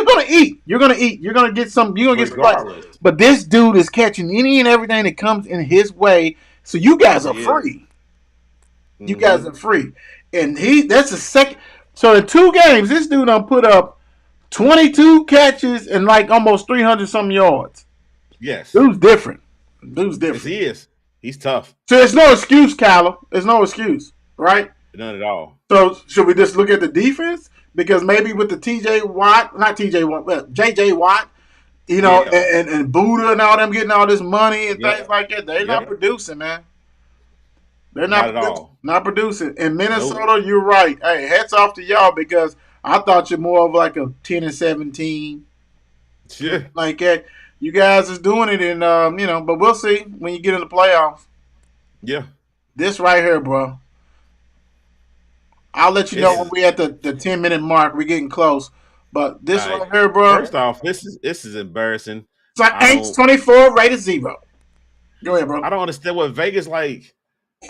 gonna eat. You're gonna eat. You're gonna get some. You're gonna get some. But this dude is catching any and everything that comes in his way. So you guys are free. Mm-hmm. You guys are free, and that's the second. So in 2 games, this dude done put up 22 catches and like almost 300 some yards. Yes, dude's different. Yes, he is. He's tough. So there's no excuse, Kyler. There's no excuse, right? None at all. So should we just look at the defense? Because maybe with the JJ Watt, and Buddha and all them getting all this money and things like that, they're not producing, man. They're not producing. In Minnesota, You're right. Hey, hats off to y'all because I thought you're more of like a 10-17. Sure. Like that. You guys is doing it in but we'll see when you get in the playoffs. Yeah. This right here, bro. I'll let you know when we at the 10-minute mark. We're getting close. But this right here, bro. First off, this is embarrassing. It's like Aints 24, rated 0. Go ahead, bro. I don't understand what Vegas like.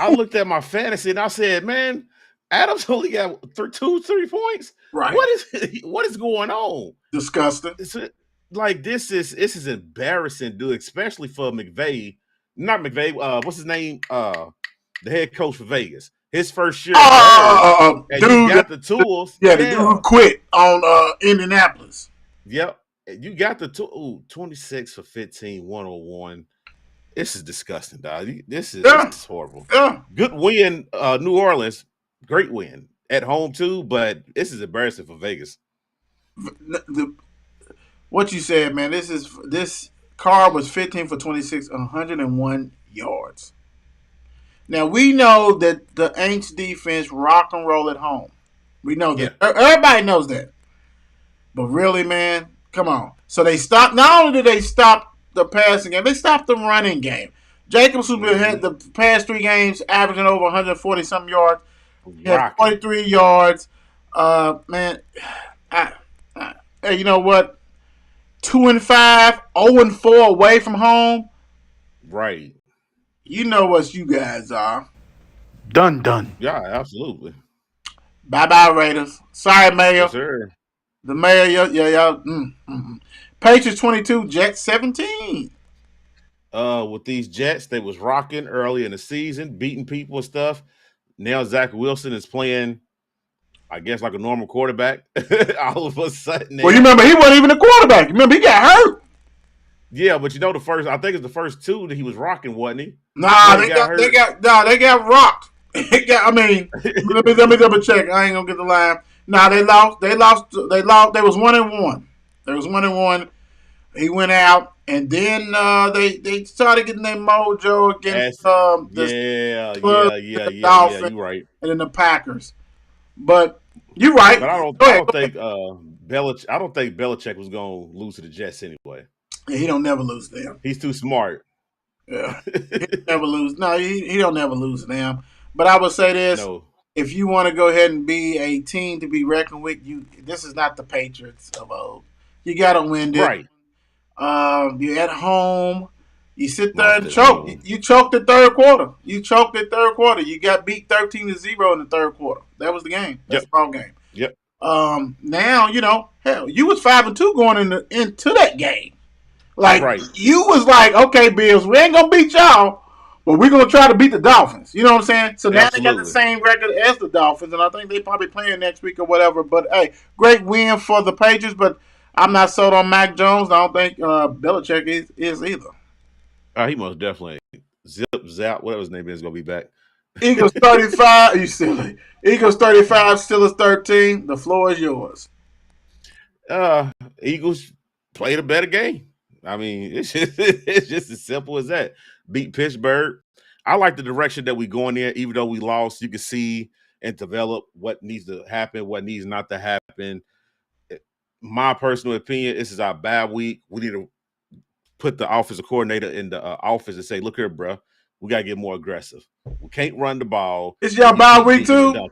I looked at my fantasy and I said, man, Adams only got 2-3 points. Right. What is going on? Disgusting. This is embarrassing, dude, especially for McVay. Not McVay, what's his name? The head coach for Vegas. His first year. Dude, you got the tools. Yeah, the dude who quit on Indianapolis. Yep. You got the 26 for 15, 101. This is disgusting, dog. This is horrible. Yeah. Good win, New Orleans. Great win. At home, too, but this is embarrassing for Vegas. What you said, man, this car was 15 for 26, 101 yards. Now, we know that the Aints defense rock and roll at home. We know that. Yeah. Everybody knows that. But really, man, come on. So they stopped. Not only did they stop the passing game, they stopped the running game. Jacobs, who's been had the past 3 games, averaging over 140-some yards. He had 43 yards. Man, hey, you know what? 2-5, 0-4 away from home. Right. You know what you guys are. Done. Yeah, absolutely. Bye-bye, Raiders. Sorry, Mayor. Yes, sir. The Mayor, y'all. Patriots 22, Jets 17. With these Jets, they was rocking early in the season, beating people and stuff. Now Zach Wilson is playing, I guess, like a normal quarterback. All of a sudden. Well, you remember he wasn't even a quarterback. Remember he got hurt. Yeah, but I think it's the first 2 that he was rocking, wasn't he? Nah, they got rocked. let me double check. I ain't gonna get the line. Nah, they lost. They was 1-1. They was 1-1. He went out, and then they started getting their mojo against the Dolphins. You're right. And then the Packers. But you're right. But I don't think Belichick was gonna lose to the Jets anyway. Yeah, he don't never lose to them. He's too smart. Yeah, he never lose. No, he don't never lose to them. But I would say this: if you want to go ahead and be a team to be reckoned with, this is not the Patriots of old. You got to win this. Right. You're at home. You sit there and choke. You choked the third quarter. You got beat 13-0 in the third quarter. That was the game. That's the ball game. Yep. Now, hell, you was 5-2 going into that game. Like, you was like, okay, Bills, we ain't going to beat y'all, but we're going to try to beat the Dolphins. You know what I'm saying? So now they got the same record as the Dolphins, and I think they probably playing next week or whatever. But, hey, great win for the Patriots, but I'm not sold on Mac Jones. I don't think Belichick is either. He most definitely. Zap, whatever his name is, going to be back. Eagles 35. You silly. Eagles 35, Steelers 13. The floor is yours. Eagles played a better game. I mean, it's just as simple as that. Beat Pittsburgh. I like the direction that we're going in, even though we lost. You can see and develop what needs to happen, what needs not to happen. My personal opinion, this is our bad week. We need to put the offensive coordinator in the office and say, look here, bro, we got to get more aggressive. We can't run the ball. It's your bad week too?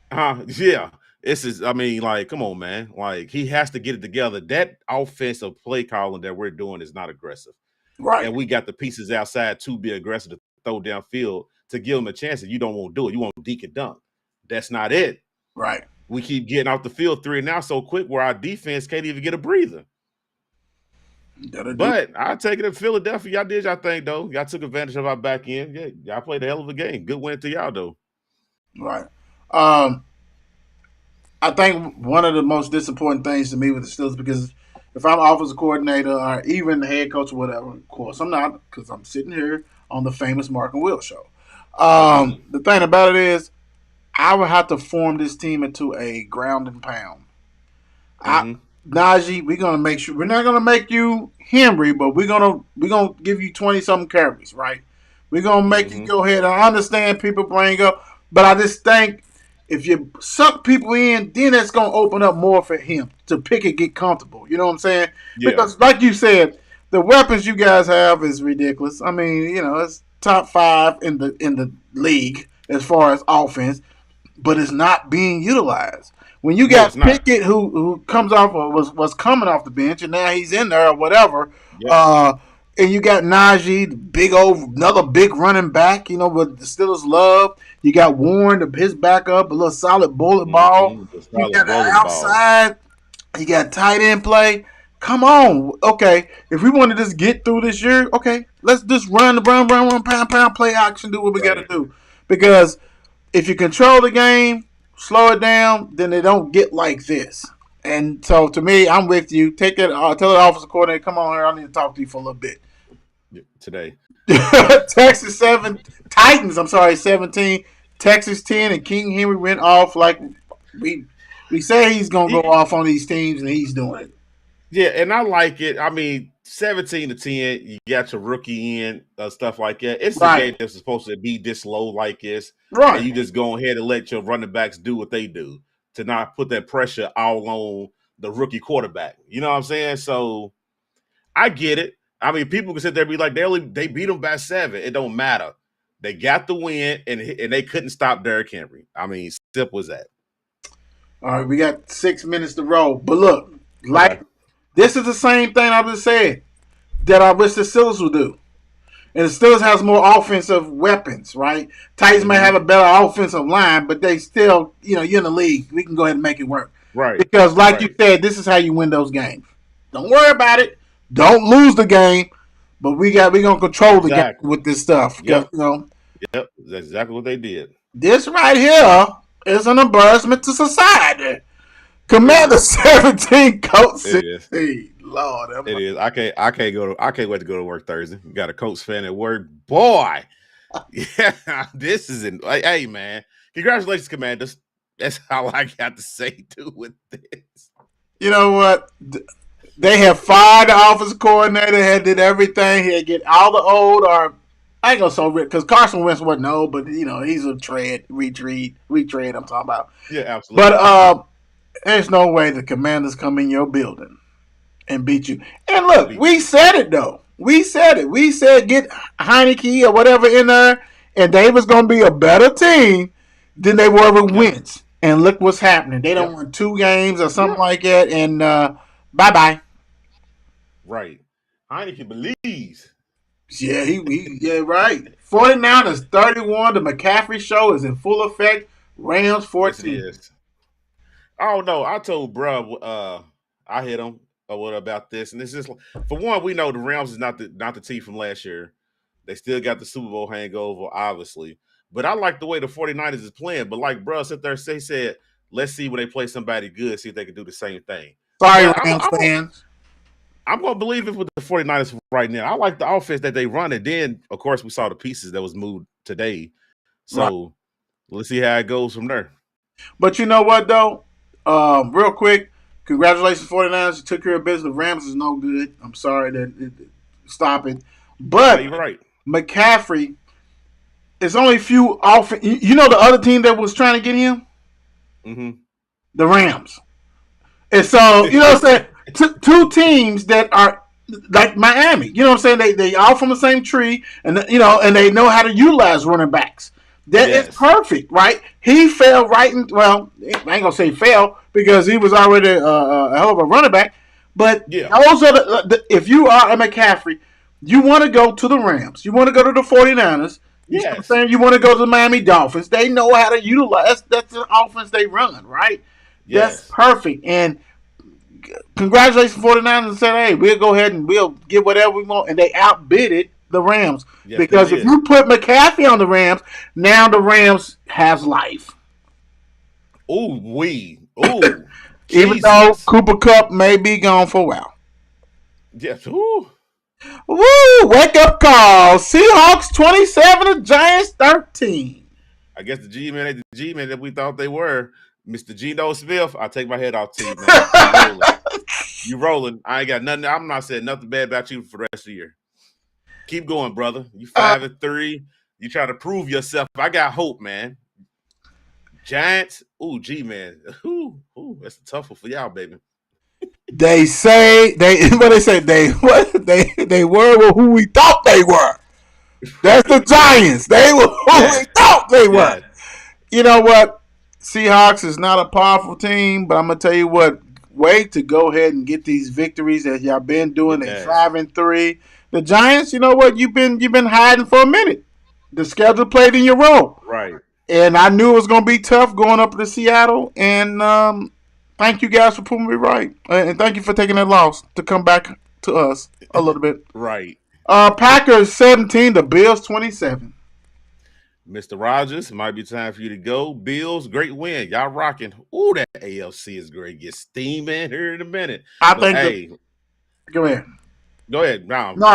Yeah. This is, I mean, like, come on, man. Like, he has to get it together. That offensive play calling that we're doing is not aggressive. Right. And we got the pieces outside to be aggressive, to throw downfield, to give them a chance that you don't want to do it. You want to deke and dunk. That's not it. Right. We keep getting off the field 3 and out so quick where our defense can't even get a breather. But I'll take it in Philadelphia. Y'all did y'all thing, though. Y'all took advantage of our back end. Yeah, y'all played a hell of a game. Good win to y'all, though. Right. I think one of the most disappointing things to me with the Steelers, because if I'm offensive coordinator or even the head coach or whatever, of course I'm not, because I'm sitting here on the famous Mark and Will show. The thing about it is, I would have to form this team into a ground and pound. Najee, we're gonna make sure we're not gonna make you Henry, but we're gonna give you 20-something carries, right? We're gonna make you go ahead. I understand people bring up, but I just think if you suck people in, then it's gonna open up more for him to pick and get comfortable. You know what I'm saying? Yeah. Because like you said, the weapons you guys have is ridiculous. I mean, it's top 5 in the league as far as offense, but it's not being utilized. When you got Pickett, who comes off or was coming off the bench, and now he's in there or whatever, and you got Najee, another big running back, what the Steelers love. You got Warren, his backup, a little solid bullet ball. You got the outside. You got tight end play. Come on, okay. If we want to just get through this year, okay, let's just run, pound, play action, do what we got to do. Because if you control the game, slow it down, then they don't get like this. And so, to me, I'm with you. Take it. Tell the offensive coordinator, come on here. I need to talk to you for a little bit. Today. Texas 17. Texas 10, and King Henry went off like we say he's going to go off on these teams, and he's doing it. Yeah, and I like it. I mean, 17-10, you got your rookie in, stuff like that. It's a game that's supposed to be this low like this. Right. And you just go ahead and let your running backs do what they do to not put that pressure all on the rookie quarterback. You know what I'm saying? So I get it. I mean, people can sit there and be like, they beat them by 7. It don't matter. They got the win, and they couldn't stop Derrick Henry. I mean, simple as that. All right, we got 6 minutes to roll. But look, this is the same thing I just said that I wish the Steelers would do. And the Steelers has more offensive weapons, right? Titans may have a better offensive line, but they still, you're in the league. We can go ahead and make it work. Right. Because you said, this is how you win those games. Don't worry about it. Don't lose the game, but we're gonna control the game with this stuff. Yep. Yep. That's exactly what they did. This right here is an embarrassment to society. Commander 17, Coach 16. Lord, it is. I can't wait to go to work Thursday. You got a Colts fan at work, boy. Yeah, this is hey man. Congratulations, Commanders. That's all I got to say too with this. You know what? They have fired the offensive coordinator. He did everything. He get all the old or I ain't gonna so rich because Carson Wentz wasn't old, but he's a retread. I'm talking about. Yeah, absolutely. But there's no way the Commanders come in your building and beat you. And look, we said it though. We said it. We said get Heineke or whatever in there, and they was gonna be a better team than they were with Wentz. And look what's happening. They don't win 2 games or something like that, and bye-bye. Right. Heineken believes. Yeah, yeah, right. 49ers 31. The McCaffrey show is in full effect. Rams 14. Yes, it is. I don't know. I told bruh, I hit him what about this, and it's just for one, we know the Rams is not the team from last year. They still got the Super Bowl hangover, obviously. But I like the way the 49ers is playing. But like bruh sit there, they said, let's see when they play somebody good, see if they can do the same thing. Sorry, Rams fans. I'm going to believe it with the 49ers right now. I like the offense that they run. And then, of course, we saw the pieces that was moved today. So let's see how it goes from there. But you know what, though? Real quick, congratulations, 49ers. You took care of business. The Rams is no good. I'm sorry that stop it. But you're right. McCaffrey, it's only a few offense. You know the other team that was trying to get him? Mm-hmm. The Rams. And so, you know what I'm saying? Two teams that are like Miami. You know what I'm saying? They all from the same tree, and and they know how to utilize running backs. That is perfect, right? He fell right in. Well, I ain't gonna say fell because he was already a hell of a running back. But those are if you are a McCaffrey, you want to go to the Rams. You want to go to the 49ers. You know what I'm saying? You want to go to the Miami Dolphins. They know how to utilize. That's the offense they run, right? Yes. That's perfect. And congratulations, 49ers, and said, hey, we'll go ahead and we'll get whatever we want. And they outbidded the Rams. Yes, because if you put McCaffrey on the Rams, now the Rams has life. Ooh. Even though Cooper Kupp may be gone for a while. Yes. Ooh. Woo! Wake up call. Seahawks 27, the Giants 13. I guess the G-men ain't the G-men that we thought they were. Mr. Geno Smith, I'll take my head off to you, man. You rolling. I ain't got nothing. I'm not saying nothing bad about you for the rest of the year. Keep going, brother. You 5-3. You try to prove yourself. I got hope, man. Giants. Ooh, G-man. Ooh, that's a tough one for y'all, baby. They say they were who we thought they were. That's the Giants. They were who we thought they were. You know what? Seahawks is not a powerful team, but I'm gonna tell you what. Wait to go ahead and get these victories that y'all been doing at 5-3. The Giants, you know what? You've been hiding for a minute. The schedule played in your role, right? And I knew it was gonna be tough going up to Seattle. And thank you guys for proving me right, and thank you for taking that loss to come back to us a little bit. Right. Packers 17, the Bills 27. Mr. Rogers, it might be time for you to go. Bills, great win. Y'all rocking. Ooh, that AFC is great. Get steaming here in a minute. Go ahead. Go ahead. No, I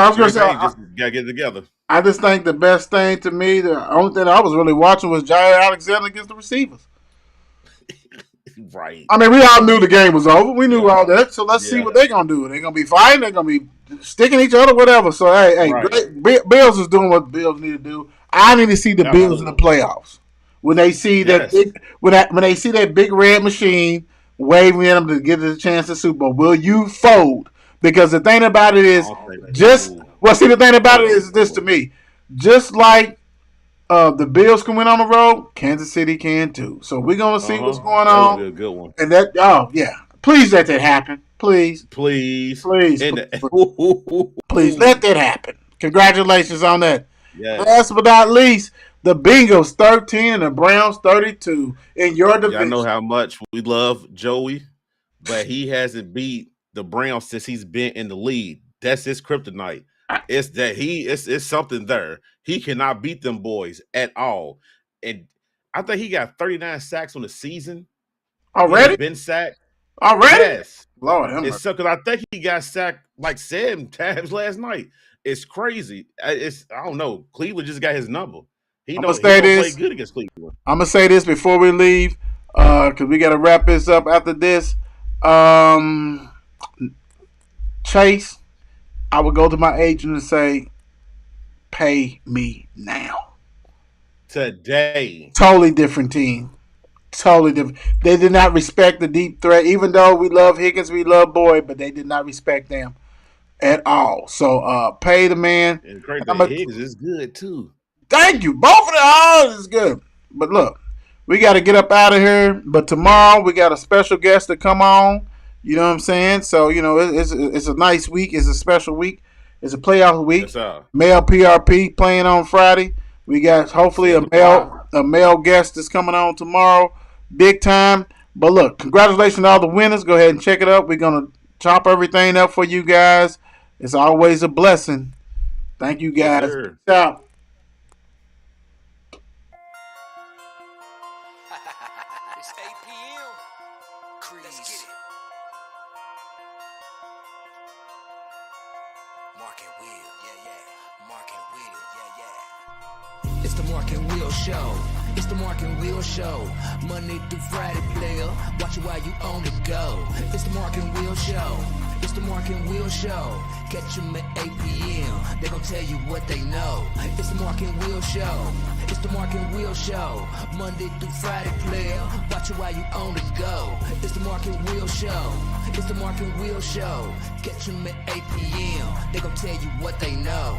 was going to say. Just got to get it together. I just think the best thing to me, the only thing I was really watching was Jair Alexander against the receivers. Right. I mean, we all knew the game was over. We knew all that. So let's see what they're going to do. They're going to be fighting. They're going to be sticking each other, whatever. So, great. Bills is doing what Bills need to do. I need to see the Bills in the playoffs when they see that when they see that big red machine waving at them to get a chance to Super Bowl. Will you fold? Because the thing about it is the thing about it is this to me, just like the Bills can win on the road, Kansas City can too. So we're gonna see what's going on. That was a good one. And please let that happen. Please let that happen. Congratulations on that. Yes. Last but not least, the Bengals 13 and the Browns 32 in your division. Y'all know how much we love Joey, but he hasn't beat the Browns since he's been in the lead. That's his kryptonite. It's that it's something there. He cannot beat them boys at all. And I think he got 39 sacks on the season. Already? Been sacked. Already? Yes. Lord, it's because I think he got sacked like 7 times last night. It's crazy. I don't know. Cleveland just got his number. He knows he play good against Cleveland. I'm gonna say this before we leave, because we gotta wrap this up after this. Chase, I would go to my agent and say, pay me now. Today. Totally different team. Totally different. They did not respect the deep threat. Even though we love Higgins, we love Boyd, but they did not respect them at all. So pay the man. And Higgins is good too. Thank you. Both of them all is good. But look, we got to get up out of here. But tomorrow we got a special guest to come on. You know what I'm saying? So, you know, it's a nice week. It's a special week. It's a playoff week. Yes, male PRP playing on Friday. We got hopefully a male guest that's coming on tomorrow. Big time. But look, congratulations to all the winners. Go ahead and check it out. We're going to chop everything up for you guys. It's always a blessing. Thank you guys. Yes, Ciao. It's 8 p.m. Let's get it. Mark and Will, yeah. Mark and Will, yeah. It's the Mark and Will Show. It's the Mark and Will Show. Monday through Friday, player. Watch it while you on the go. It's the Mark and Will Show. It's the Mark and Will Show. Catch them at 8 p.m. They gon' tell you what they know. It's the Mark and Will Show. It's the Mark and Will Show. Monday through Friday, player. Watch it while you on the go. It's the Mark and Will Show. It's the Mark and Will Show. Catch them at 8 p.m. They gon' tell you what they know.